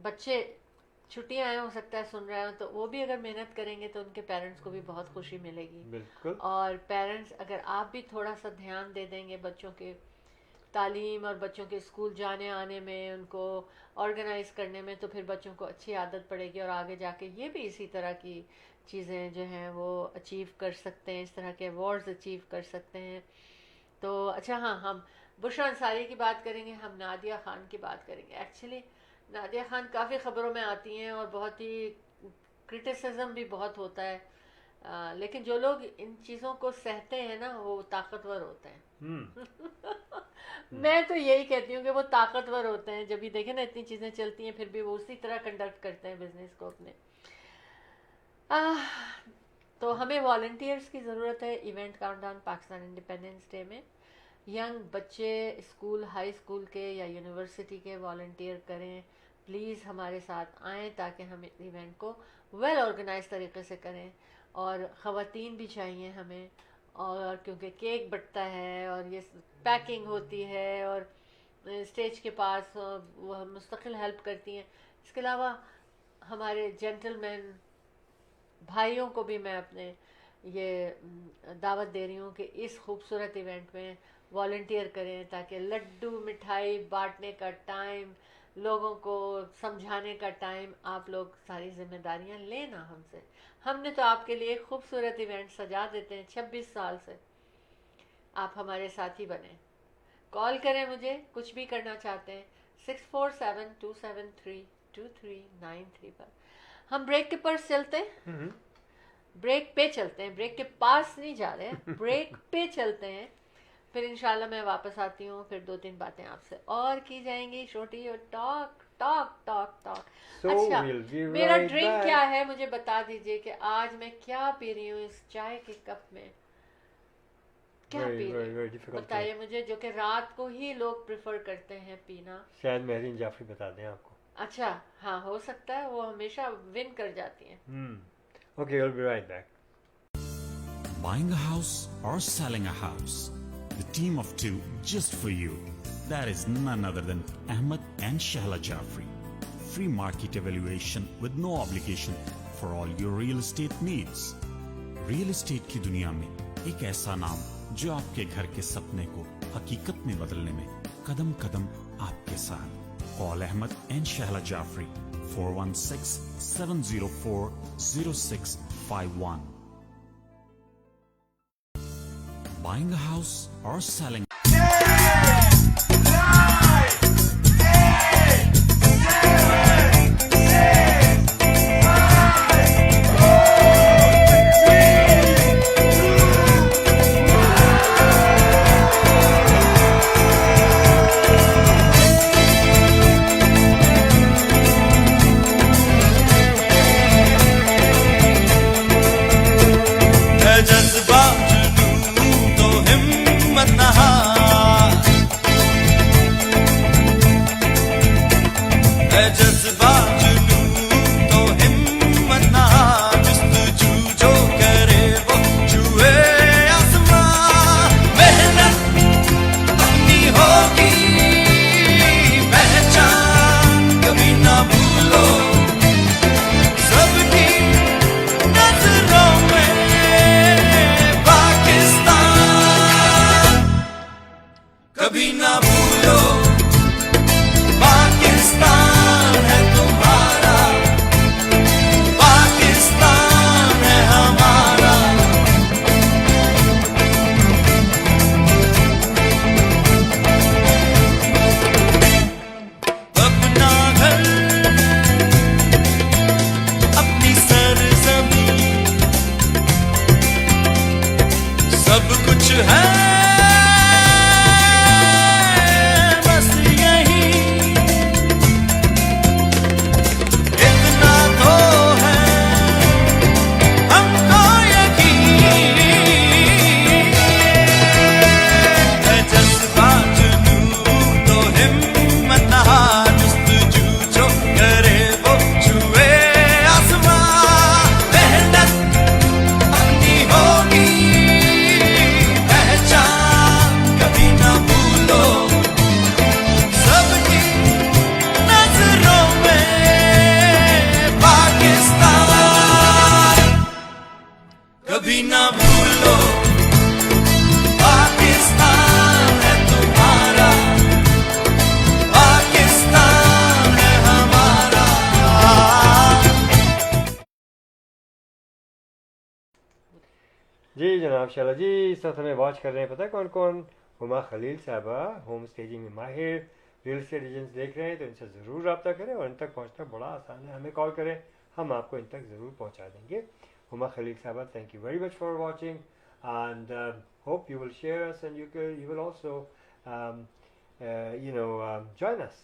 بچے چھٹیاں آئے, ہو سکتا ہے سن رہے ہوں, تو وہ بھی اگر محنت کریں گے تو ان کے پیرنٹس کو بھی بہت خوشی ملے گی. بالکل. اور پیرنٹس اگر آپ بھی تھوڑا سا دھیان دے دیں گے بچوں کے تعلیم اور بچوں کے اسکول جانے آنے میں, ان کو آرگنائز کرنے میں, تو پھر بچوں کو اچھی عادت پڑے گی, اور آگے جا کے یہ بھی اسی طرح کی چیزیں جو ہیں وہ اچیو کر سکتے ہیں, اس طرح کے ایوارڈز اچیو کر سکتے ہیں. تو اچھا, ہاں ہم بشرا انصاری کی بات کریں گے, ہم نادیہ خان کی بات کریں گے. ایکچولی نادیہ خان کافی خبروں میں آتی ہیں اور بہت ہی کرٹیسزم بھی بہت ہوتا ہے, لیکن جو لوگ ان چیزوں کو سہتے ہیں نا وہ طاقتور ہوتے ہیں. میں تو یہی کہتی ہوں کہ وہ طاقتور ہوتے ہیں. جب بھی دیکھیں نا اتنی چیزیں چلتی ہیں, پھر بھی وہ اسی طرح کنڈکٹ کرتے ہیں بزنس کو اپنے. تو ہمیں والنٹیئرس کی ضرورت ہے event countdown Pakistan Independence day میں. ینگ بچے اسکول, ہائی اسکول کے یا یونیورسٹی کے والنٹیئر کریں پلیز, ہمارے ساتھ آئیں تاکہ ہم ایونٹ کو ویل آرگنائز طریقے سے کریں. اور خواتین بھی چاہیے ہمیں, اور کیونکہ کیک بٹتا ہے اور یہ پیکنگ ہوتی ہے, اور اسٹیج کے پاس وہ مستقل ہیلپ کرتی ہیں. اس کے علاوہ ہمارے جینٹل مین بھائیوں کو بھی میں اپنے یہ دعوت دے رہی ہوں کہ اس خوبصورت ایونٹ میں والنٹیئر کریں, تاکہ لڈو مٹھائی بانٹنے کا ٹائم, لوگوں کو سمجھانے کا ٹائم, آپ لوگ ساری ذمہ داریاں لینا ہم سے. ہم نے تو آپ کے لیے ایک خوبصورت ایونٹ سجا دیتے ہیں 26 سال سے, آپ ہمارے ساتھی بنیں. کال کریں مجھے, کچھ بھی کرنا چاہتے ہیں, 6472732393 پر. ہم بریک کے پاس چلتے ہیں, بریک پہ چلتے ہیں, بریک کے پاس نہیں جا رہے, بریک پہ چلتے ہیں. پھر انشاءاللہ میں واپس آتی ہوں, پھر 2-3 باتیں آپ سے اور کی جائیں گی. چھوٹی ٹاک ٹاک ٹاک ٹاک. اچھا, میرا ڈرنک کیا ہے مجھے بتا دیجئے کہ آج میں کیا پی رہی ہوں اس چائے کے کپ میں, کیا پی رہی ہوں بتائیے مجھے, جو کہ رات کو ہی لوگ پریفر کرتے ہیں پینا. شاید مہرین جعفری بتا دیں آپ کو. اچھا, ہاں ہو سکتا ہے, وہ ہمیشہ ون کر جاتی ہیں. Okay, I'll be right back. Buying a house or selling a house? The team of two just for you. That is none other than Ahmed and Shahla Jafri. Free market evaluation with no obligation for all your real estate needs. Real estate کی دنیا میں ایک ایسا نام جو آپ کے گھر کے سپنے کو حقیقت میں بدلنے میں قدم قدم آپ کے ساتھ. Call Ahmed and Shahla Jafri 416-704-0651. Buying a house or selling? جی جناب شہلا جی، اس وقت ہمیں واچ کر رہے ہیں، پتہ ہے کون کون؟ ہما خلیل صاحبہ ہوم اسٹیجنگ میں ماہر، ریئل اسٹیٹ ایجنٹس دیکھ رہے ہیں تو ان سے ضرور رابطہ کریں، اور ان تک پہنچنا بڑا آسان ہے، ہمیں کال کریں، ہم آپ کو ان تک ضرور پہنچا دیں گے. ہما خلیل صاحبہ، thank you very much for watching and hope you will share اس and you will also join us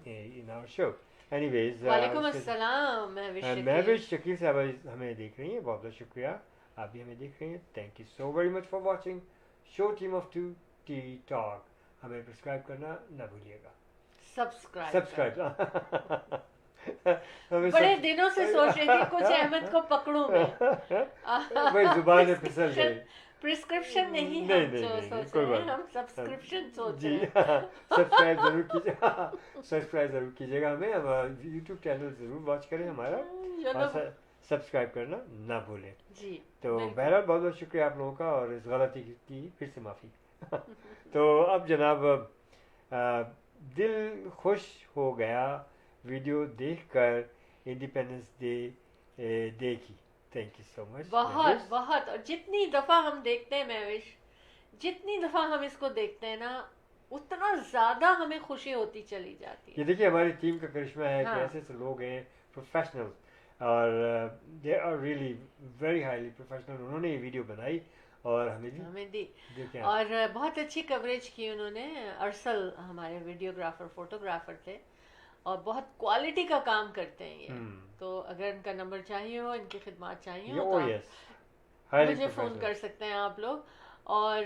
in our show. Anyways, وعلیکم السلام. مہوش شکیل صاحبہ ہمیں دیکھ رہی ہیں، بہت بہت شکریہ، آپ بھی ہمیں دیکھ رہی ہیں. Thank you so very much for watching show team of 2T talk. ہمیں پرسکرائب کرنا نہ بھولیے گا. سبسکرائب بڑے دنوں سے سوچ رہی تھی کچھ احمد کو پکڑوں میں، بھائی زبان میں پھسل گئی. پرسکرپشن نہیں ہم سبسکرپشن سوچ رہے ہیں. سبسکرائب ضرور کیجیے گا ہمیں، یوٹیوب چینل ضرور واچ کریں ہمارا، سبسکرائب کرنا نہ بھولیں. جی تو بہرحال بہت بہت شکریہ آپ لوگوں کا، اور اس غلطی کی پھر سے معافی. تو اب جناب دل خوش ہو گیا ویڈیو دیکھ کر انڈیپینڈنس ڈے کی. تھینک یو سو مچ. بہت بہت. اور جتنی دفعہ ہم دیکھتے ہیں مہوش، جتنی دفعہ ہم اس کو دیکھتے ہیں نا، اتنا زیادہ ہمیں خوشی ہوتی چلی جاتی ہے. یہ دیکھیے ہماری ٹیم کا کرشمہ ہے کہ ایسے ایسے لوگ ہیں پروفیشنل، اور they are really very highly professional. انہوں نے یہ ویڈیو بنائی اور ہمیں دی، اور بہت اچھی کوریج کی انہوں نے. ارسل ہمارے ویڈیوگرافر فوٹوگرافر تھے، اور بہت کوالٹی کا کام کرتے ہیں یہ. تو اگر ان کا نمبر چاہیے ہو، ان کی خدمات چاہیے ہو، تو مجھے فون کر سکتے ہیں آپ لوگ. اور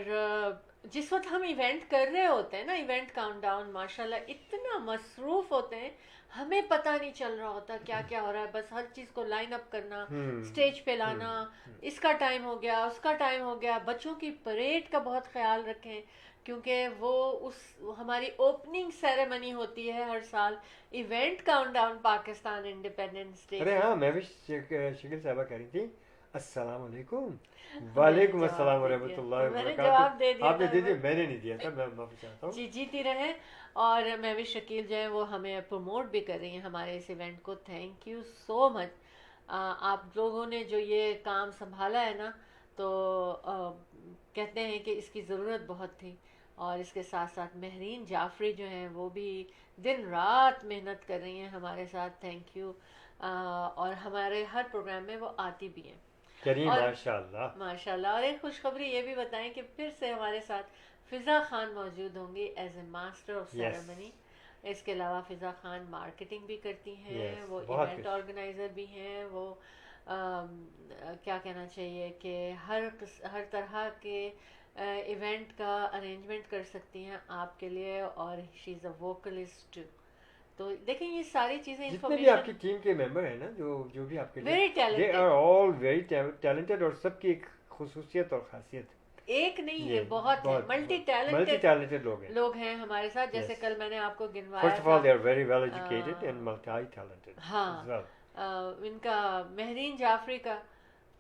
جس وقت ہم ایونٹ کر رہے ہوتے ہیں نا، ایونٹ کاؤنٹ ڈاؤن، ماشاءاللہ اتنا مصروف ہوتے ہیں، ہمیں پتہ نہیں چل رہا ہوتا کیا کیا ہو رہا ہے. بس ہر چیز کو لائن اپ کرنا، اسٹیج پہ لانا، اس کا ٹائم ہو گیا، اس کا ٹائم ہو گیا. بچوں کی پریڈ کا بہت خیال رکھیں، کیونکہ وہ ہماری اوپننگ سیریمنی ہوتی ہے ہر سال، event countdown Pakistan Independence Day. ارے ہاں، مہوش شکیل صاحبہ کہہ رہی تھی السلام علیکم. وعلیکم السلام ورحمۃ اللہ میں نے جواب دے وبرکاتہ. دیا آپ نے تھا. دے دیا, میں نے نہیں دیا تھا, میں معافی چاہتا ہوں. جی جیتی رہے. اور میں بھی شکیل جو ہے وہ ہمیں پروموٹ بھی کر رہی ہیں ہمارے اس ایونٹ کو. تھینک یو سو مچ. آپ لوگوں نے جو یہ کام سنبھالا ہے نا, تو کہتے ہیں کہ اس کی ضرورت بہت تھی. اور اس کے ساتھ ساتھ مہرین جعفری جو ہیں وہ بھی دن رات محنت کر رہی ہیں ہمارے ساتھ. Thank you. اور ہمارے ہر پروگرام میں وہ آتی بھی ہیں. کریم اور ماشاء اللہ. ماشاء اللہ. اور ایک خوشخبری یہ بھی بتائیں کہ پھر سے ہمارے ساتھ فضا خان موجود ہوں گی as a master of ceremony. اس کے علاوہ فضا خان مارکیٹنگ بھی کرتی ہیں, وہ ایونٹ آرگنائزر بھی ہیں, وہ کیا کہنا چاہیے کہ ہر طرح کے ایونٹ کا ارینجمنٹ کر سکتی ہیں آپ کے لیے. اور شی از اے ووکلسٹ. تو دیکھیں یہ ساری چیزیں جتنے بھی آپ کی ٹیم کے ممبر ہیں نا, جو بھی آپ کے very they are all very talented, اور سب کی ایک خصوصیت اور خاصیت ایک نہیں ہے, بہت ہے. ملٹی ٹیلنٹڈ لوگ ہیں ہمارے ساتھ. جیسے کل میں نے آپ کو گنوایا first of all they are very well educated and multi talented. ہاں, ان کا مہرین جعفری کا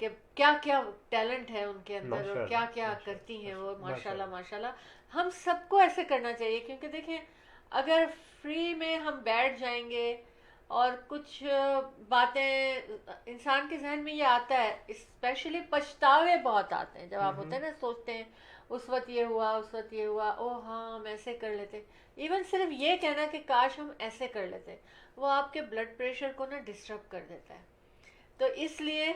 کہ کیا کیا ٹیلنٹ ہے ان کے اندر, اور کیا کیا کرتی ہیں وہ. ماشاء اللہ ماشاء اللہ. ہم سب کو ایسے کرنا چاہیے, کیونکہ دیکھیں اگر فری میں ہم بیٹھ جائیں گے اور کچھ باتیں انسان کے ذہن میں یہ آتا ہے, اسپیشلی پچھتاوے بہت آتے ہیں جب آپ ہوتے ہیں نا, سوچتے ہیں اس وقت یہ ہوا, اس وقت یہ ہوا, او ہاں ہم ایسے کر لیتے. ایون صرف یہ کہنا کہ کاش ہم ایسے کر لیتے, وہ آپ کے بلڈ پریشر کو نا ڈسٹرب کر دیتا ہے. تو اس لیے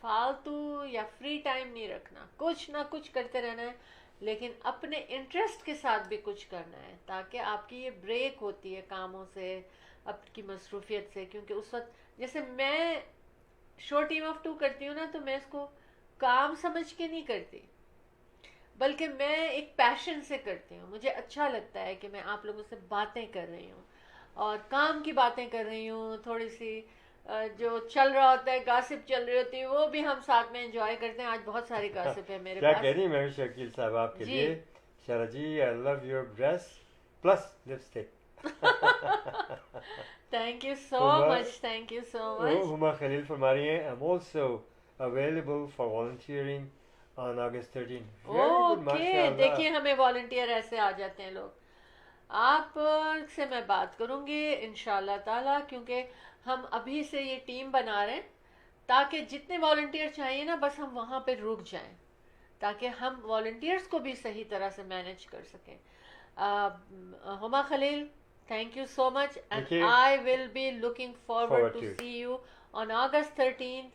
فالتو یا فری ٹائم نہیں رکھنا, کچھ نہ کچھ کرتے رہنا ہے, لیکن اپنے انٹرسٹ کے ساتھ بھی کچھ کرنا ہے, تاکہ آپ کی یہ بریک ہوتی ہے کاموں سے, آپ کی مصروفیت سے. کیونکہ اس وقت جیسے میں شو ٹیم آف 2 کرتی ہوں نا, تو میں اس کو کام سمجھ کے نہیں کرتی, بلکہ میں ایک پیشن سے کرتی ہوں. مجھے اچھا لگتا ہے کہ میں آپ لوگوں سے باتیں کر رہی ہوں, اور کام کی باتیں کر رہی ہوں. تھوڑی سی جو چل رہا ہوتا ہے, گاسپ چل رہی ہوتی ہے, وہ بھی ہم ساتھ میں انجوائے کرتے ہیں. آج بہت ساری گاسپ ہے میرے کیا پاس. کہہ رہی میں شکیل صاحب آپ کے لیے. Shara ji, I love your dress plus lipstick. Thank you so much, thank you so much. Huma Khalil فرما رہی ہیں, I'm also available for volunteering on August 13. Okay, دیکھیے ہمیں والنٹیئر ایسے آ جاتے ہیں لوگ. آپ سے میں بات کروں گی انشاءاللہ تعالیٰ, کیونکہ ہم ابھی سے یہ ٹیم بنا رہے ہیں, تاکہ جتنے والنٹیئر چاہیے نا, بس ہم وہاں پہ رک جائیں, تاکہ ہم والنٹیئرس کو بھی صحیح طرح سے مینیج کر سکیں. ہما خلیل, thank you so much, and I will be looking forward to see you on August 13th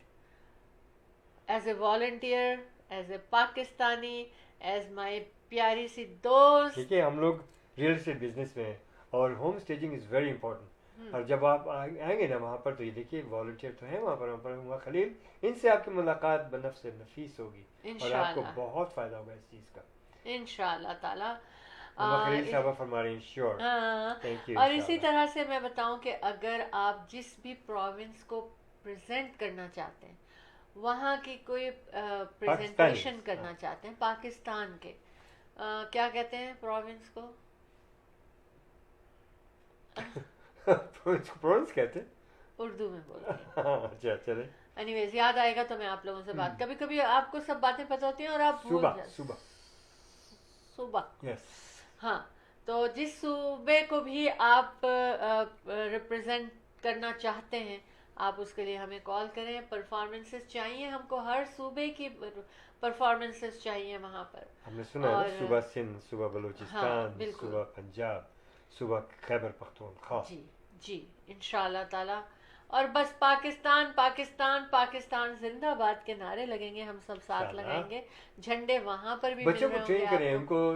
as a volunteer, as a Pakistani, as my پیاری سی دوست. ٹھیک ہے, ہم لوگ ریئل اسٹیٹ بزنس میں ہیں, اور home staging is very important. اور جب آپ آئیں گے نا وہاں پر, تو یہ دیکھیے والنٹیئر تو ہیں وہاں پر ہما خلیل, ان سے آپ کی ملاقات بنفس نفیس ہوگی, اور آپ کو بہت فائدہ ہوگا اس چیز کا انشاءاللہ تعالیٰ. اور اسی طرح سے میں بتاؤں کہ اگر آپ جس بھی پروونس کو پریزنٹ کرنا چاہتے ہیں, وہاں کی کوئی پریزنٹیشن کرنا چاہتے ہیں, پاکستان کے کیا کہتے ہیں پروونس کو, پروونس کہتے ہیں, اردو میں بولتے ہیں. اچھا چلے, اینی ویز یاد آئے گا تو میں آپ لوگوں سے بات. کبھی کبھی آپ کو سب باتیں پتہ ہوتی ہیں اور آپ صوبہ. ہاں, تو جس صوبے کو بھی آپ ریپرزینٹ کرنا چاہتے ہیں, آپ اس کے لیے ہمیں کال کریں. پرفارمنسز چاہیے ہم کو, ہر صوبے کی پرفارمنسز چاہیے وہاں پر. ہم نے سنا ہے صوبہ سندھ, صوبہ بلوچستان, صوبہ پنجاب, صوبہ خیبر پختونخوا. جی انشاءاللہ تعالیٰ. اور بس پاکستان پاکستان پاکستان زندہ باد کے نعرے لگیں گے, ہم سب ساتھ لگائیں گے. جھنڈے وہاں پر بھی بچوں کو ٹرین کریں, ان کو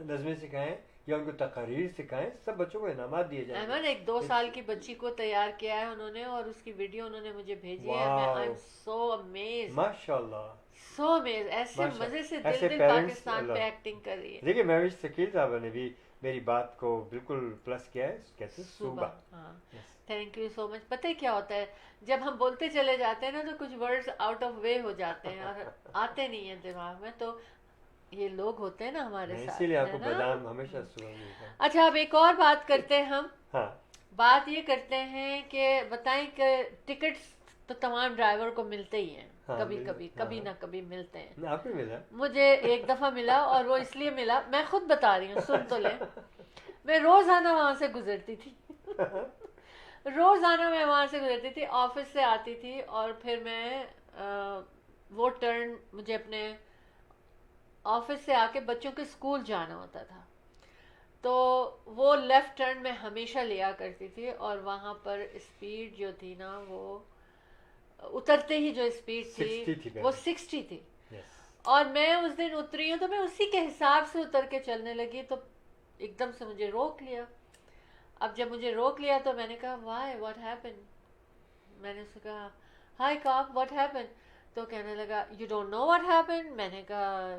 نظمیں سکھائیں یا ان کو تقاریر سکھائیں. سب بچوں کو انعامات دیے جائیں. احمد, ایک 2 سال کی بچی کو تیار کیا ہے انہوں نے, اور اس کی ویڈیو انہوں نے مجھے بھیجی ہے. آئی ایم سو امیزڈ, ماشاءاللہ, سو امیزڈ. ایسے مزے سے دل پاکستان پہ ایکٹنگ کر رہی ہے. دیکھیے میں شکیل صاحب نے بھی میری بات کو بالکل پلس کیا ہے, کہتے ہیں صوبہ. ہاں, تھینک یو سو مچ. پتہ ہے کیا ہوتا ہے, جب ہم بولتے چلے جاتے ہیں نا, تو کچھ ورڈز آؤٹ آف وے ہو جاتے ہیں اور آتے نہیں ہیں دماغ میں. تو یہ لوگ ہوتے ہیں نا ہمارے ساتھ, اسی لیے آپ کو بادام ہمیشہ صبح ملتا ہے. اچھا, اب ایک اور بات کرتے ہیں ہم. ہاں, بات یہ کرتے ہیں کہ بتائیں کہ ٹکٹس تو تمام ڈرائیور کو ملتے ہی ہیں, ہاں, کبھی مل- کبھی ہاں, کبھی ہاں. نہ کبھی ملتے ہیں. آپ کو ملا؟ مجھے ایک دفعہ ملا, اور وہ اس لیے ملا, میں خود بتا رہی ہوں, سن تو لیں. میں روزانہ وہاں سے گزرتی تھی, روزانہ میں وہاں سے گزرتی تھی, آفس سے آتی تھی, اور پھر میں وہ ٹرن مجھے اپنے آفس سے آ کے بچوں کے اسکول جانا ہوتا تھا, تو وہ لیفٹ ٹرن میں ہمیشہ لیا کرتی تھی, اور وہاں پر اسپیڈ جو تھی نا, وہ اترتے ہی جو اسپیڈ 60 تھی تھی وہ پہلے. 60 تھی. Yes. اور میں اس دن اتری ہوں تو میں اسی کے حساب سے اتر کے چلنے لگی, تو ایک دم سے مجھے روک لیا. اب جب مجھے روک لیا تو میں نے کہا وائی واٹ ہیپن, میں نے اس سے کہا ہائی کاپ واٹ ہیپن, تو کہنے لگا you don't know what happen. میں نے کہا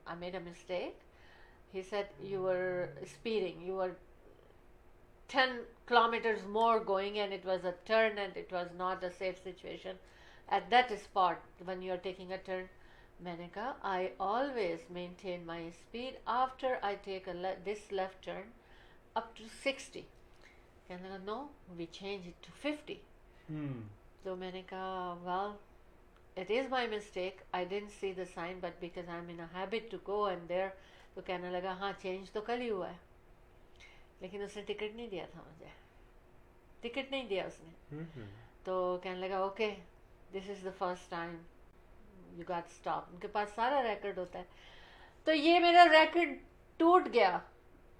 I made a mistake. He said you were speeding, you were 10 kilometers more going, and it was a turn and it was not a safe situation at that spot when you are taking a turn. میں نے کہا I always maintain my speed after I take this left turn up to 60. کہنے لگا no, we change it to 50. Hmm. تو میں نے کہا well, it is my mistake, I didn't see the sign, but because I'm in a habit to go and there. تو کہنے لگا ہاں چینج تو کل ہی ہوا ہے, لیکن اس نے ٹکٹ نہیں دیا تھا, مجھے ٹکٹ نہیں دیا اس نے. Hmm. تو کہنے لگا okay this is the first time you got stop. ان کے پاس سارا ریکارڈ ہوتا ہے, تو یہ میرا ریکارڈ ٹوٹ گیا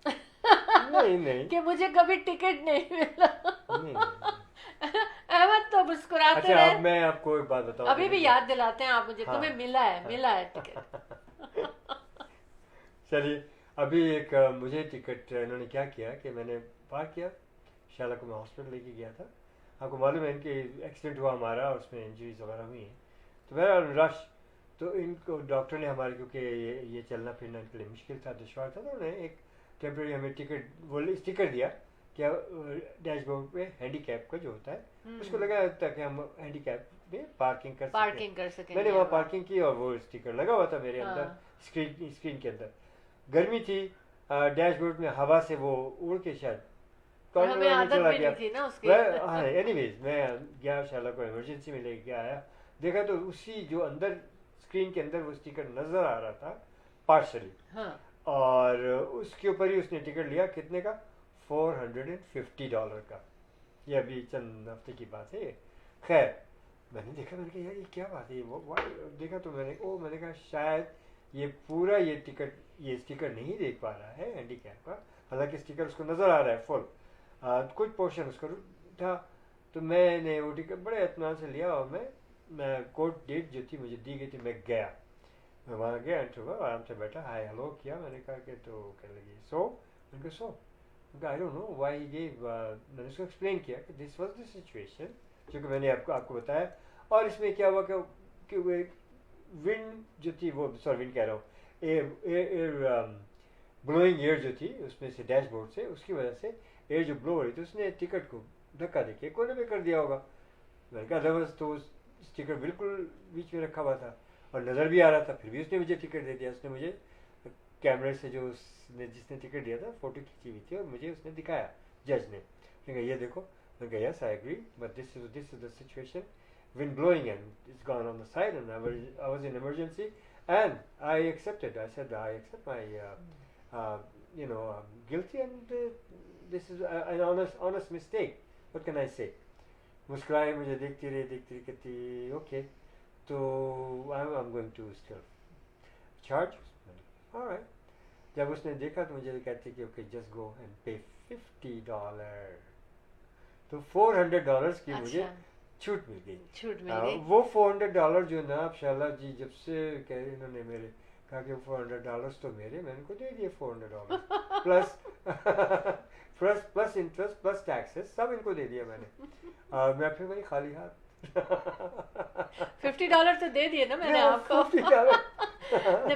نہیں کہ مجھے کبھی ٹکٹ نہیں ملا. نہیں. احمد تو مسکراتے اچھا اب رہے, میں آپ کو ایک بات بتاؤں. ابھی بھی یاد دلاتے ہیں آپ مجھے, ہاں. تمہیں ملا ہے ٹکٹ. چلیے ابھی ایک مجھے ٹکٹ انہوں نے کیا کیا کہ میں نے پارک کیا, شالا کو میں ہاسپٹل لے کے گیا تھا. آپ کو معلوم ہے ان کے ایکسیڈنٹ ہوا ہمارا, اور اس میں انجریز وغیرہ ہوئی ہیں, تو بہرحال رش. تو ان کو ڈاکٹر نے ہمارے, کیونکہ یہ چلنا پھرنا ان کے لیے مشکل تھا, دشوار تھا, تو انہوں نے ایک ٹیمپرری ہمیں ٹکٹ وہ اسٹیکر دیا کہ ڈیش بورڈ پہ ہینڈی کیپ کا جو ہوتا ہے اس کو لگایا ہوتا ہے کہ ہم ہینڈی کیپ میں پارکنگ کر سکیں. میں نے وہاں پارکنگ کی, اور وہ اسٹیکر لگا ہوا تھا میرے اندر اسکرین کے اندر. گرمی تھی, ڈیش بورڈ میں ہوا سے وہ اڑ کے شاید چلا گیا. اینی ویز میں گیا شالا کو ایمرجنسی میں لے کے آیا, دیکھا تو اسی جو اندر اسکرین کے اندر وہ اسٹیکر نظر آ رہا تھا پارشلی, اور اس کے اوپر ہی اس نے ٹکٹ لیا. کتنے کا؟ $450 کا. یہ ابھی چند ہفتے کی بات ہے. خیر میں نے دیکھا, میں نے کہا یار یہ کیا بات ہے, وہ دیکھا تو میں نے کہا شاید یہ پورا یہ ٹکٹ یہ اسٹیکر نہیں دیکھ پا رہا ہے ہینڈی کیپ کا, حالانکہ اسٹیکر اس کو نظر آ رہا ہے فل, کچھ پورشن اس کا تھا. تو میں نے وہ ٹکٹ بڑے اطمینان سے لیا, اور میں کورٹ ڈیٹ جو تھی مجھے دی گئی تھی, میں گیا, میں وہاں گیا, انٹرویو آرام سے بیٹھا, ہائی ہلو کیا. میں نے کہا کہ تو کہنے لگی میں نے کہا I don't know why give. میں نے اس کو ایکسپلین کیا کہ دس واز دا سچویشن جو کہ میں نے آپ کو بتایا, اور اس میں کیا ہوا کہ ونڈ جو تھی وہ ونڈ کہہ رہا ہوں, ایئر بلوئنگ ایئر جو تھی اس میں سے ڈیش بورڈ سے, اس کی وجہ سے ایئر جو بلو ہو رہی تھی اس نے ٹکٹ کو دھکا دے کے کونے پہ کر دیا ہوگا. میں نے کہا ادروائز تو اسٹیکر بالکل بیچ میں رکھا ہوا تھا اور نظر بھی آ رہا تھا, پھر بھی اس نے مجھے ٹکٹ دے دیا. اس نے مجھے کیمرے سے جس نے ٹکٹ دیا تھا فوٹو کھینچی ہوئی تھی, اور مجھے اس نے دکھایا جج نے. کہا یہ دیکھو. میں نے کہا yes I agree, but this is the situation, wind blowing and it's gone on the side, and I was in emergency, and I accepted. I said I accept my guilty, and this is an honest mistake. What can I say? مسکرائے, مجھے دیکھتی رہی کہتی okay تو I'm going to still charge. All right. جب اس نے دیکھا تو مجھے کہتی کہ okay just go and pay $50. تو $400 کی مجھے چھوٹ مل گئی. وہ $400 جو نا آپ شالا جی جب سے انہوں نے میرے کہا کہ $400 تو میرے, میں نے کو دے دیے $400 پلس انٹرسٹ پلس ٹیکسز سب ان کو دے دیا میں نے. میں پھر وہی خالی ہاتھ $50 تو دے دیے نا میں نے آپ کو.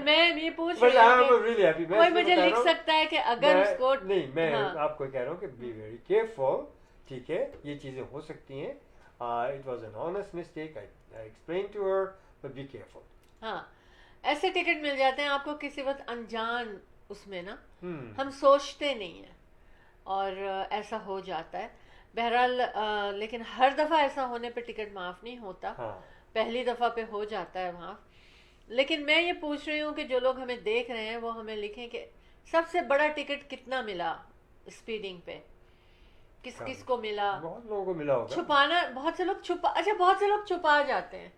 میں یہ پوچھ رہی ہوں کوئی مجھے لکھ سکتا ہے کہ اگر اس کو نہیں, میں آپ کو کہہ رہا ہوں کہ بی ویری کیئرفل. ٹھیک ہے, یہ چیزیں ہو سکتی ہیں. It was an honest mistake. I explained to her, but be careful. ہاں ایسے ٹکٹ مل جاتے ہیں آپ کو کسی وقت انجان اس میں نا, ہم سوچتے نہیں ہیں اور ایسا ہو جاتا ہے. بہرحال لیکن ہر دفعہ ایسا ہونے پہ ٹکٹ معاف نہیں ہوتا, ہاں پہلی دفعہ پہ ہو جاتا ہے معاف. لیکن میں یہ پوچھ رہی ہوں کہ جو لوگ ہمیں دیکھ رہے ہیں وہ ہمیں لکھیں کہ سب سے بڑا ٹکٹ کتنا ملا اسپیڈنگ پہ, کس کس کو ملا. بہت لوگوں کو ملا ہوگا. چھپانا, بہت سے لوگ چھپا جاتے ہیں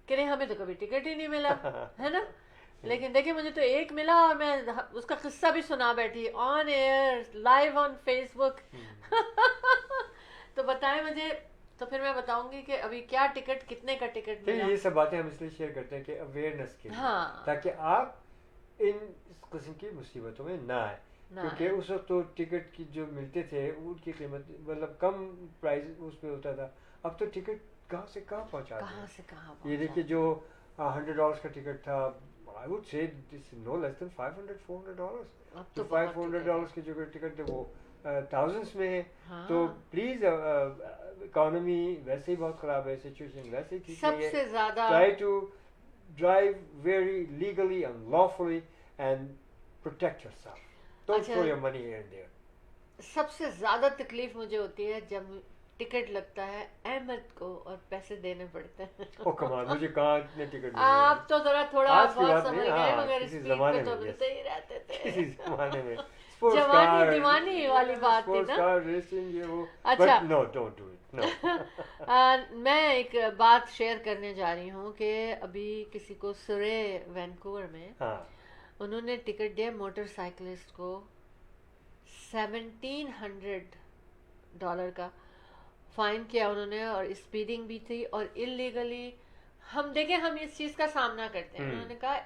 کہ نہیں ہمیں تو کبھی ٹکٹ ہی نہیں ملا ہے نا. لیکن دیکھیں مجھے تو ایک ملا اور میں اس کا قصہ بھی سنا بیٹھی آن ایئر لائیو آن فیس بک. تو بتائیں مجھے, تو پھر میں بتاؤں گی کہ ابھی کیا ٹکٹ, کتنے کا ٹکٹ ملا. یہ سب باتیں ہم اس لیے شیئر کرتے ہیں کہ اویئرنیس کے لیے, ہاں تاکہ آپ ان قسم کی مصیبتوں میں نہ آئے. کیونکہ اس وقت تو ٹکٹ کی جو ملتے تھے ان کی قیمت مطلب کم پرائز اس پہ ہوتا تھا. اب تو ٹکٹ کہاں سے کہاں پہنچا کہاں سے کہاں. یہ دیکھیے جو $100 کا ٹکٹ تھا, I would say this is no less than $500-400. تو $500 کے جو ٹکٹ تھے وہ thousands میں ہے. تو پلیز اکانومی ویسے ہی بہت خراب ہے, سچویشن ویسے ہی ٹھیک نہیں ہے. سب سے زیادہ try to drive very legally and lawfully and protect yourself. Don't throw your money here and there. سب سے زیادہ تکلیف مجھے ہوتی ہے جب ٹکٹ لگتا ہے احمد کو اور پیسے دینے پڑتے ہیں. او کمال, مجھے کہاں اتنے ٹکٹ ملے. آپ تو ذرا تھوڑا آج کی بہت بات سمجھ نہیں, گئے, ہاں مگر کسی اسپیڈ زمانے پہ تو میں, ملتے ہی رہتے تھے. کسی زمانے میں جوانی دیوانی والی بات تھی نا. اچھا نو ڈونٹ ڈو اٹ. میں ایک بات شیئر کرنے جا رہی ہوں کہ ابھی کسی کو سرے وینکوور میں انہوں نے ٹکٹ دیا موٹر سائیکلسٹ کو $1,700 کا فائن کیا انہوں نے, اور اسپیڈنگ بھی تھی اور انلیگلی. ہم دیکھیں ہم اس چیز کا سامنا کرتے ہیں. انہوں نے کہا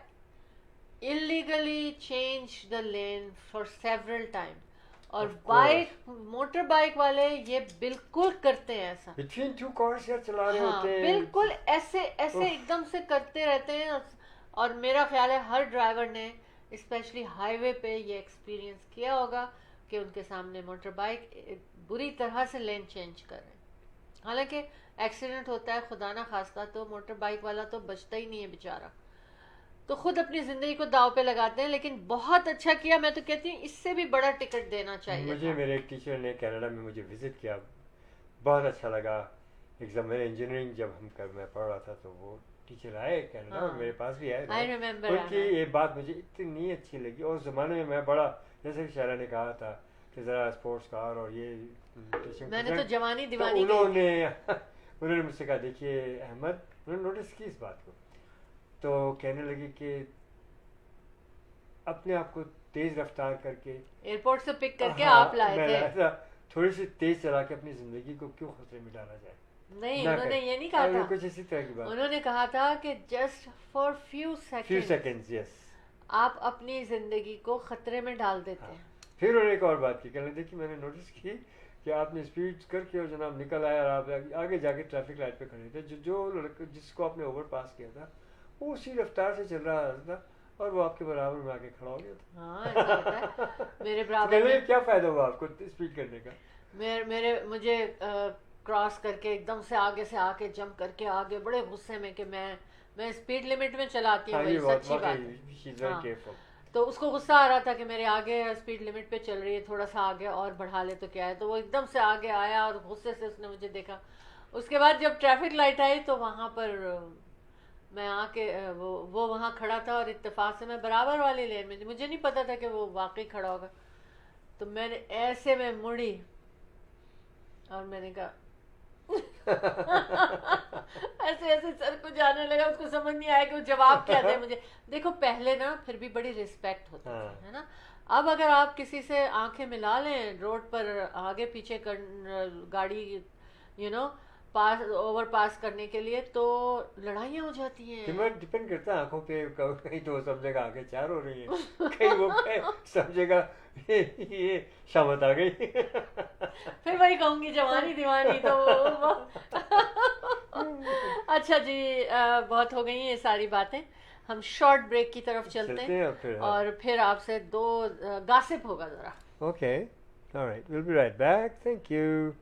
illegally change the lane for several times. اور بائک موٹر بائک والے یہ بالکل کرتے ہیں ایسا, between two cars یا چلا رہے ہوتے ہیں, بالکل ایسے ایک دم سے کرتے رہتے ہیں. اور میرا خیال ہے ہر ڈرائیور نے اسپیشلی ہائی وے پہ یہ ایکسپیرینس کیا ہوگا کہ ان کے سامنے موٹر بائک بری طرح سے لین چینج کر رہے ہیں. حالانکہ ایکسیڈنٹ ہوتا ہے خدا نہ خواستہ تو موٹر بائک والا تو بچتا ہی نہیں ہے بیچارہ, تو خود اپنی زندگی کو داؤ پہ لگاتے ہیں. لیکن بہت اچھا کیا, میں تو کہتی ہوں اس سے بھی بڑا ٹکٹ دینا چاہیے. مجھے میرے ایک ٹیچر نے کینیڈا میں مجھے وزٹ کیا, بہت اچھا لگا. ایگزام میں انجینئرنگ جب میں پڑھ رہا تھا تو وہ ٹیچر آئے کینیڈا اور میرے پاس بھی آئے. ان کی یہ بات مجھے اتنی اچھی لگی. اور اس زمانے میں بڑا, جیسے کہ شاعرہ نے کہا تھا کہ ذرا اسپورٹس کار اور یہ میں نے تو جوانی دیوانی انہوں نے مجھ سے کہا دیکھیے احمد, انہوں نے نوٹس کی اس بات کو, تو کہنے لگی کہ اپنے آپ کو تیز رفتار کر کے ایئرپورٹ سے پک کر کے آپ لائے تھے, تھوڑی سی تیز چلا کے اپنی زندگی کو کیوں خطرے میں ڈالا جائے. نہیں انہوں نے یہ نہیں کہا تھا, کچھ اسی طرح کی بات. انہوں نے کہا تھا کہ جسٹ فار فیو سیکنڈز یس آپ اپنی زندگی کو خطرے میں ڈال دیتے ہیں. پھر انہوں نے ایک اور بات کی, کہنے دیکھی میں نے نوٹس کی کہ آپ نے اسپیڈ کر کے اور جناب نکل آیا اور آپ آگے جا کے ٹریفک لائٹ پہ کھڑے تھے. جو لڑکا جس کو آپ نے اوور پاس کیا تھا وہ اسی رفتار سے چل رہا تھا اور وہ آپ کے برابر میں آ کے کھڑا ہو گیا تھا. ہاں ایسا ہوتا ہے. میرے برابر میں کیا فائدہ ہوا آپ کو اسپیڈ کرنے کا. مجھے کراس کر کے ایک دم سے آ کے جمپ کر کے آگے بڑے غصے میں کہ میں اسپیڈ لمٹ میں چلاتی ہوں, سچی بات ہے. تو اس کو غصہ آ رہا تھا کہ میرے آگے اسپیڈ لمٹ پہ چل رہی ہے, تھوڑا سا آگے اور بڑھا لے تو کیا ہے. تو وہ ایک دم سے آگے آیا اور غصے سے اس نے مجھے دیکھا. اس کے بعد جب ٹریفک لائٹ آئی تو وہاں پر میں آ کے وہ وہاں کھڑا تھا اور اتفاق سے میں برابر والی لین میں, مجھے نہیں پتا تھا کہ وہ واقعی کھڑا ہوگا. تو میں نے ایسے میں مڑی اور میں نے کہا ایسے سر کو جانے لگا. اس کو سمجھ نہیں آیا کہ وہ جواب کیا دے مجھے. دیکھو پہلے نا پھر بھی بڑی رسپیکٹ ہوتی ہے نا. اب اگر آپ کسی سے آنکھیں ملا لیں روڈ پر آگے پیچھے گاڑی پاس اوور پاس کرنے کے لیے تو لڑائیاں ہو جاتی ہیں. ڈپینڈ کرتا ہے آنکھوں پہ, کہیں تو سمجھے گا آگے چار ہو رہی ہیں, کہیں وہ سمجھے گا یہ شامت آ گئی. پھر وہی کہوں گی جوانی دیوانی. تو اچھا جی, بہت ہو گئی ہیں یہ ساری باتیں. ہم شارٹ بریک کی طرف چلتے ہیں اور پھر آپ سے دو گاسپ ہوگا ذرا. Okay, alright, we'll be right back. Thank you.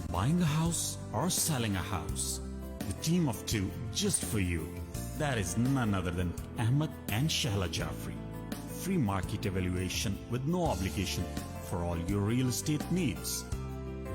Buying a house or selling a house, the team of two just for you. That is none other than Ahmed and Shahla Jafri. Free market evaluation with no obligation for all your real estate needs.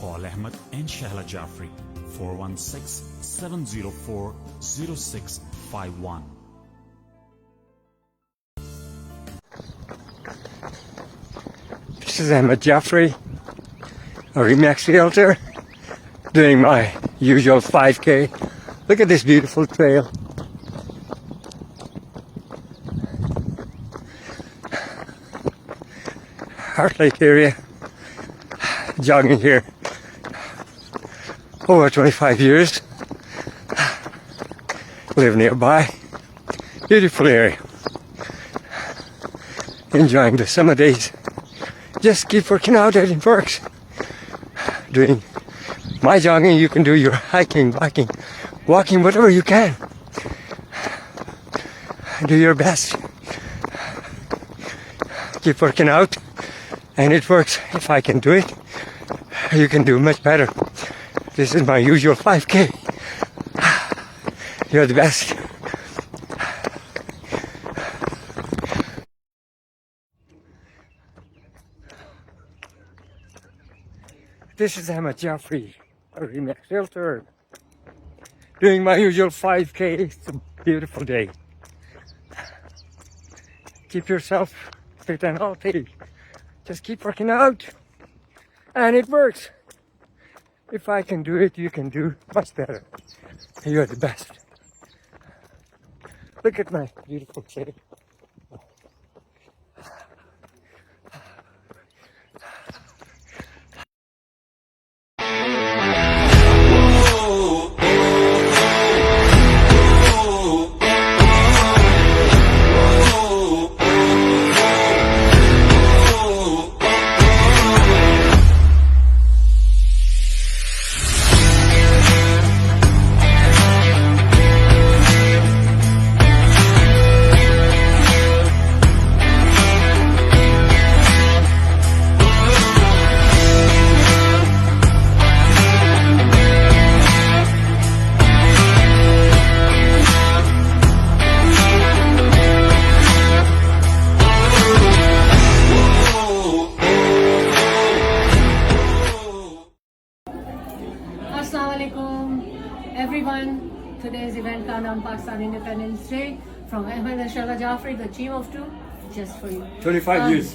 Call Ahmed and Shahla Jafri 416-704-0651. This is Ahmed Jafri, a Remax Realtor, doing my usual 5K. Look at this beautiful trail. Heart Lake area. Jogging here over 25 years. Live nearby. Beautiful area. Enjoying the summer days. Just keep working out and it works. Doing my jogging, you can do your hiking, biking, walking, whatever you can. Do your best. Keep working out and it works. If I can do it, you can do much better. This is my usual 5K. You're the best. This is Ahmed Jafri, a Remax Realtor, doing my usual 5K. It's a beautiful day. Keep yourself fit and healthy. Just keep working out. And it works. If I can do it, you can do much better. You're the best. Look at my beautiful city. Everyone, today's event countdown Pakistan Independence Day from Ahmed and Shahla Jafri, the team of two, just for you. 25 years.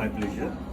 My pleasure.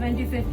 25th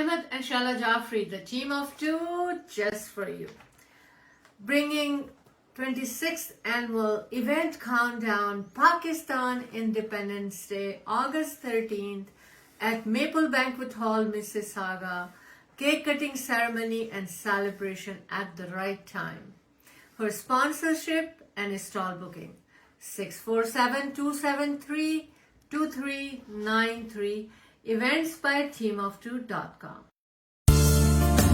Ahmed and Shahla Jafri, the team of two, just for you. Bringing 26th annual event countdown Pakistan Independence Day, August 13th at Maple Banquet Hall, Mississauga. Cake cutting ceremony and celebration at the right time. For sponsorship and stall booking, 647-273-2393. Events by teamof2.com.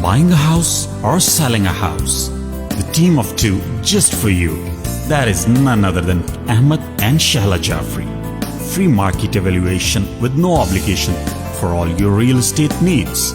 Buying a house or selling a house? The team of two just for you. That is none other than Ahmed and Shahla Jafri. Free market evaluation with no obligation for all your real estate needs.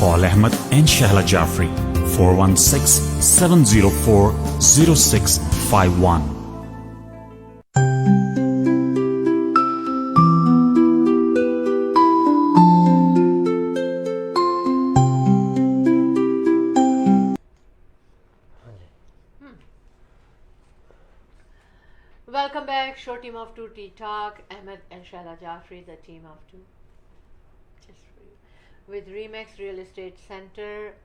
Call Ahmed and Shahla Jaffrey 416-704-0651. Welcome back, show team of two Tea Talk. Ahmed and Shahla Jaffrey, the team of two. Just for you. With Remax Real Estate Center,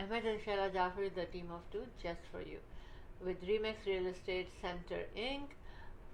Ahmed and Shahla Jaffrey, the team of two, just for you. With Remax Real Estate Center Inc.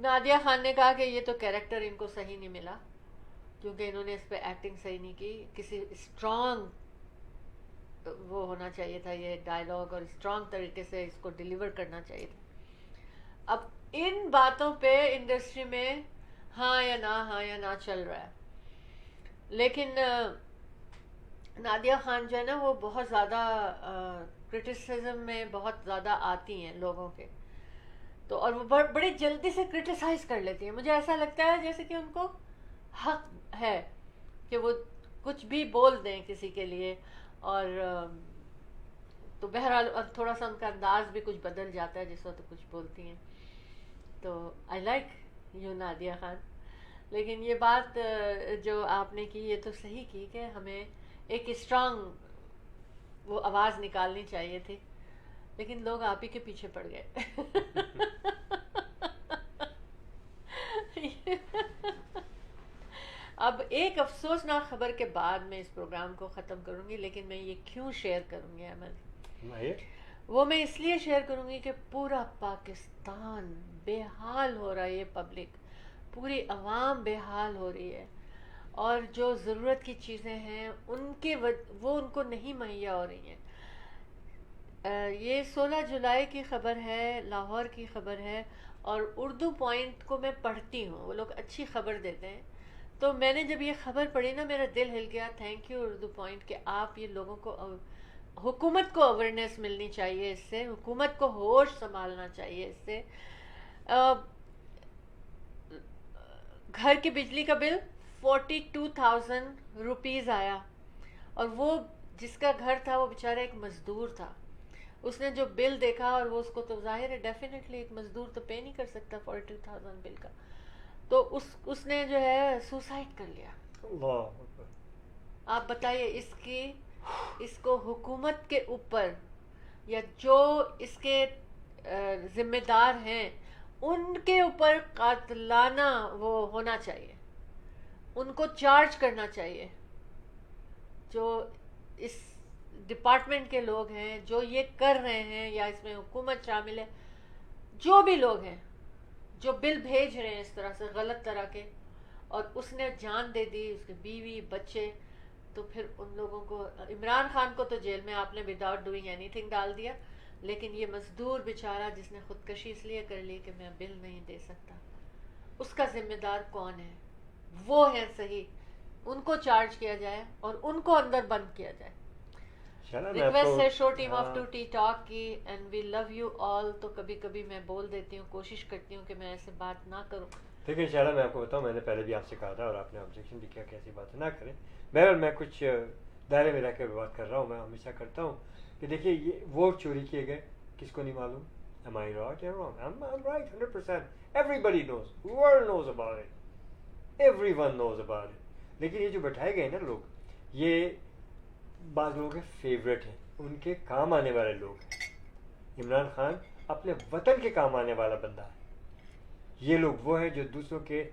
Nadia Khan نے کہا کہ یہ تو character ان کو صحیح نہیں ملا کیونکہ انہوں نے اس پہ ایکٹنگ صحیح نہیں کی, کسی اسٹرانگ وہ ہونا چاہیے تھا یہ ڈائلاگ اور اسٹرانگ طریقے سے اس کو ڈیلیور کرنا چاہیے تھا. اب ان باتوں پہ انڈسٹری میں ہاں یا نہ چل رہا ہے, لیکن نادیہ خان جو ہے نا وہ بہت زیادہ کرٹیسزم میں بہت زیادہ آتی ہیں لوگوں کے, تو اور وہ بڑی جلدی سے کرٹیسائز کر لیتی ہیں. مجھے ایسا لگتا ہے جیسے کہ ان کو حق ہے کہ وہ کچھ بھی بول دیں کسی کے لیے, اور تو بہرحال اب تھوڑا سا ان کا انداز بھی کچھ بدل جاتا ہے جس وقت کچھ بولتی ہیں. تو I like you Nadia Khan. لیکن یہ بات جو آپ نے کی یہ تو صحیح کی کہ ہمیں ایک اسٹرانگ وہ آواز نکالنی چاہیے تھی, لیکن لوگ آپ ہی کے پیچھے پڑ گئے. اب ایک افسوسناک خبر کے بعد میں اس پروگرام کو ختم کروں گی, لیکن میں یہ کیوں شیئر کروں گی احمد, وہ میں اس لیے شیئر کروں گی کہ پورا پاکستان بے حال ہو رہا ہے, یہ پبلک پوری عوام بے حال ہو رہی ہے, اور جو ضرورت کی چیزیں ہیں وہ ان کو نہیں مہیا ہو رہی ہیں. یہ 16 جولائی کی خبر ہے, لاہور کی خبر ہے, اور اردو پوائنٹ کو میں پڑھتی ہوں, وہ لوگ اچھی خبر دیتے ہیں. تو میں نے جب یہ خبر پڑھی نا میرا دل ہل گیا. تھینک یو اردو پوائنٹ کہ آپ یہ لوگوں کو, حکومت کو اویئرنیس ملنی چاہیے اس سے, حکومت کو ہوش سنبھالنا چاہیے اس سے. گھر کی بجلی کا بل 42,000 روپیز آیا, اور وہ جس کا گھر تھا وہ بیچارہ ایک مزدور تھا. اس نے جو بل دیکھا, اور وہ اس کو تو ظاہر ہے ڈیفینیٹلی ایک مزدور تو پے نہیں کر سکتا 42,000 بل کا, تو اس نے جو ہے سوسائڈ کر لیا. آپ بتائیے اس کو حکومت کے اوپر یا جو اس کے ذمہ دار ہیں ان کے اوپر قاتلانہ وہ ہونا چاہیے, ان کو چارج کرنا چاہیے. جو اس ڈپارٹمنٹ کے لوگ ہیں جو یہ کر رہے ہیں, یا اس میں حکومت شامل ہے, جو بھی لوگ ہیں جو بل بھیج رہے ہیں اس طرح سے غلط طرح کے, اور اس نے جان دے دی, اس کے بیوی بچے, تو پھر ان لوگوں کو, عمران خان کو تو جیل میں آپ نے وداؤٹ ڈوئنگ اینی تھنگ ڈال دیا, لیکن یہ مزدور بیچارہ جس نے خودکشی اس لیے کر لی کہ میں بل نہیں دے سکتا, اس کا ذمہ دار کون ہے؟ وہ ہے صحیح, ان کو چارج کیا جائے اور ان کو اندر بند کیا جائے. ریکویسٹ ہے show team of 2T talk کی, and we love you all. تو کبھی کبھی میں بول دیتی ہوں, کوشش کرتی ہوں کہ میں ایسے بات نہ کروں. ٹھیک ہے, انشاءاللہ میں آپ کو بتاؤں, میں نے پہلے بھی آپ سے کہا تھا اور آپ نے آبجیکشن بھی کیا کہ ایسی باتیں نہ کریں. بہرحال میں کچھ دائرے میں رہ کے بات کر رہا ہوں. میں ہمیشہ کرتا ہوں کہ دیکھیے یہ ووٹ چوری کیے گئے, کس کو نہیں معلوم. Am I right or wrong? I'm right 100%. Everybody knows. The world knows about it. Everyone knows about it. لیکن یہ جو بٹھائے گئے نا لوگ, یہ بعض لوگوں کے فیوریٹ ہیں, ان کے کام آنے والے لوگ ہیں. عمران خان اپنے وطن کے کام آنے والا بندہ ہے. یہ لوگ وہ ہیں جو دوسروں کے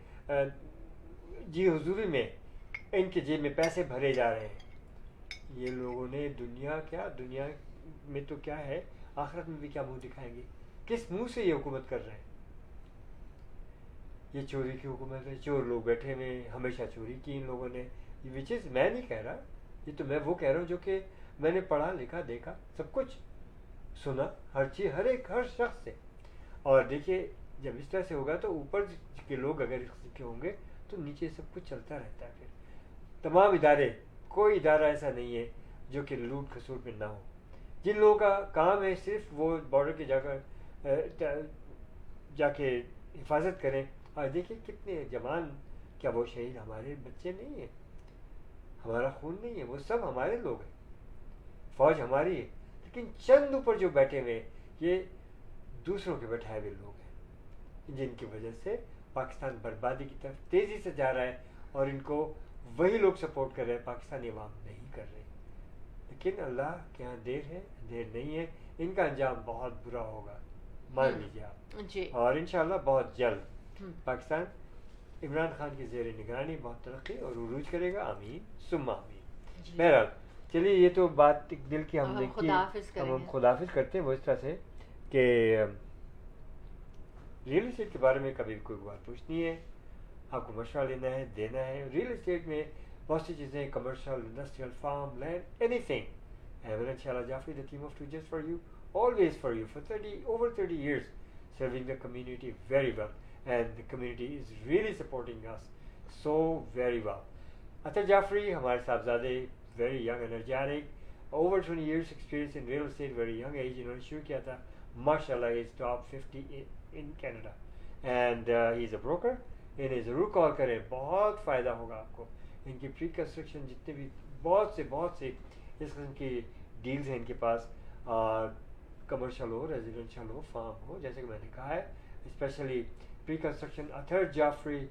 جی حضوری میں ان کے جیب میں پیسے بھرے جا رہے ہیں. یہ لوگوں نے دنیا میں تو کیا ہے, آخرت میں بھی کیا منہ دکھائیں گے؟ کس منہ سے یہ حکومت کر رہے ہیں؟ یہ چوری کی حکومت ہے, چور لوگ بیٹھے ہوئے, ہمیشہ چوری کی ان لوگوں نے. وچ از, میں نہیں کہہ رہا, یہ تو میں وہ کہہ رہا ہوں جو کہ میں نے پڑھا لکھا دیکھا, سب کچھ سنا, ہر چیز, ہر شخص سے. اور دیکھیے جب اس طرح سے ہوگا تو اوپر کے لوگ اگر اس کے ہوں گے تو نیچے سب کچھ چلتا رہتا ہے. پھر تمام ادارے, کوئی ادارہ ایسا نہیں ہے جو کہ لوٹ کھسوٹ میں نہ ہو. جن لوگوں کا کام ہے صرف وہ بارڈر کے جا کے حفاظت کریں. اور دیکھیں کتنے جوان, کیا وہ شہید ہمارے بچے نہیں ہیں, ہمارا خون نہیں ہے, وہ سب ہمارے لوگ ہیں, فوج ہماری ہے. لیکن چند اوپر جو بیٹھے ہوئے یہ دوسروں کے بیٹھائے ہوئے لوگ ہیں, جن کی وجہ سے پاکستان بربادی کی طرف تیزی سے جا رہا ہے, اور ان کو وہی لوگ سپورٹ کر رہے ہیں, پاکستانی عوام نہیں کر رہے. لیکن اللہ کے یہاں دیر ہے, دیر نہیں ہے, ان کا انجام بہت برا ہوگا, مان لیجیے آپ جی. اور انشاءاللہ بہت جلد پاکستان عمران خان کی زیر نگرانی بہت ترقی اور عروج کرے گا. آمین ثم آمین. بہرحال چلیے, یہ تو بات دل کی ہم نے کی, ہم خداحافظ کرتے ہیں وہ اس طرح سے کہ ریئل اسٹیٹ کے بارے میں کبھی بھی کوئی بات پوچھنی ہے، آپ کو مشورہ لینا ہے، دینا ہے. ریئل اسٹیٹ میں بہت سی چیزیں، commercial, industrial, farm land, anything. Ahmed and Shala Jafri, the team of two, just for you, always for you, for over 30 years, serving the community very well, and the community is really supporting us so very well. Atar Jafri, ہمارے صاحبزادے, very young, energetic, over 20 years experience in real estate, very young age, انہوں نے شروع کیا تھا. MashaAllah, he's top 50 in Canada, and he's a broker. انہیں ضرور کال کریں، بہت فائدہ ہوگا آپ کو. ان کی پری کنسٹرکشن جتنے بھی بہت سے اس قسم کی ڈیلز ہیں ان کے پاس، کمرشل ہو، ریزیڈینشیل ہو، فارم ہو، جیسے کہ میں نے کہا ہے، اسپیشلی پری کنسٹرکشن. اطہر جعفری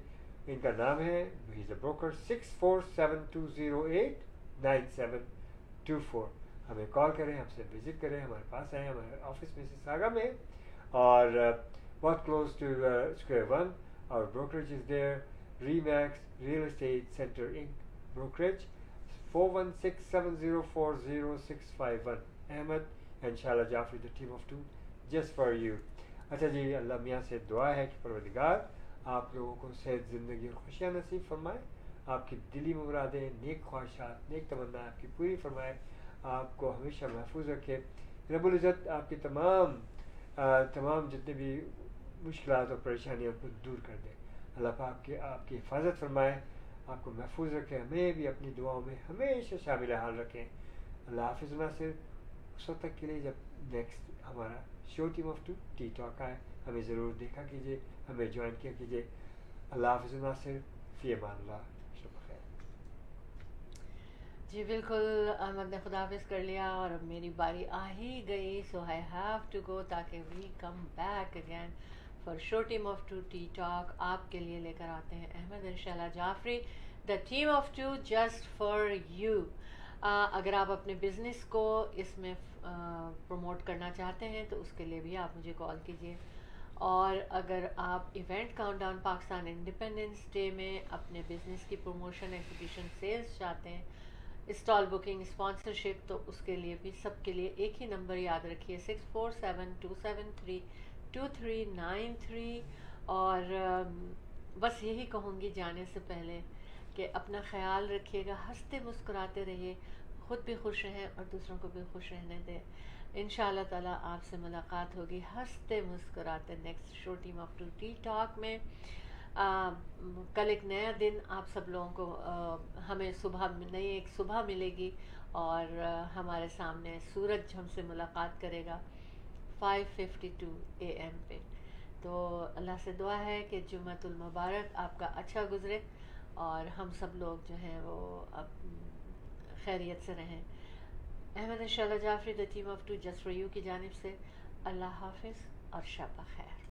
ان کا نام ہے. ہی از اے بروکر. 6472089724. ہمیں کال کریں، ہم سے وزٹ کریں، ہمارے پاس آئیں. ہمارے آفس مسیساگا میں، اور بہت کلوز ٹو اسکوائر ون. اور brokerage is there. Remax Real Estate Center Inc. Brokerage 416-704-0651. Ahmed and Shala Jafri, the team of two, just for you. اچھا جی، اللہ میاں سے دعا ہے کہ پروردگار آپ لوگوں کو صحت، زندگی اور خوشیاں نصیب فرمائے. آپ کی دلی مرادیں، نیک خواہشات، نیک تمنا آپ کی پوری فرمائے. آپ کو ہمیشہ محفوظ رکھے. رب العزت آپ کی تمام جتنے بھی مشکلات اور پریشانیاں کو دور کر دے. اللہ پاک آپ کی حفاظت فرمائے، آپ کو محفوظ رکھے. ہمیں بھی اپنی دعاؤں میں ہمیشہ شامل حال رکھیں. اللہ حافظ. ناصر، اس وقت تک کے لیے جب نیکسٹ ہمارا شو team of two T talk آئے، ہمیں ضرور دیکھا کیجیے، ہمیں جوائن کیا کیجیے. اللہ حافظ. ناصر، فی امان اللہ. شب خیر. جی بالکل، احمد نے خداحافظ کر لیا اور اب میری باری آ ہی گئی. سو آئی ہیو ٹو گو، تاکہ we come back again for show team of two T talk. آپ کے لیے لے کر آتے ہیں Ahmed and Sheila Jafri, the team of two just for you. اگر آپ اپنے بزنس کو اس میں پروموٹ کرنا چاہتے ہیں تو اس کے لیے بھی آپ مجھے کال کیجیے. اور اگر آپ event countdown Pakistan Independence day میں اپنے بزنس کی پروموشن، ایگزیبیشن، سیلز چاہتے ہیں، اسٹال بکنگ، اسپانسرشپ، تو اس کے لیے بھی سب کے لیے ایک ہی نمبر یاد رکھیے، 6472732393. اور بس یہی کہوں گی جانے سے پہلے کہ اپنا خیال رکھیے گا، ہنستے مسکراتے رہیے، خود بھی خوش رہیں اور دوسروں کو بھی خوش رہنے دیں. انشاءاللہ تعالیٰ آپ سے ملاقات ہوگی ہنستے مسکراتے next show team of two T talk میں. کل ایک نیا دن آپ سب لوگوں کو، ہمیں نئی ایک صبح ملے گی، اور ہمارے سامنے سورج ہم سے ملاقات کرے گا 5:52 AM پہ. تو اللہ سے دعا ہے کہ جمعۃ المبارک آپ کا اچھا گزرے، اور ہم سب لوگ جو ہیں وہ اب خیریت سے رہیں. Ahmed and Sheila Jafri, the team of two just for you کی جانب سے اللہ حافظ اور شب بخیر.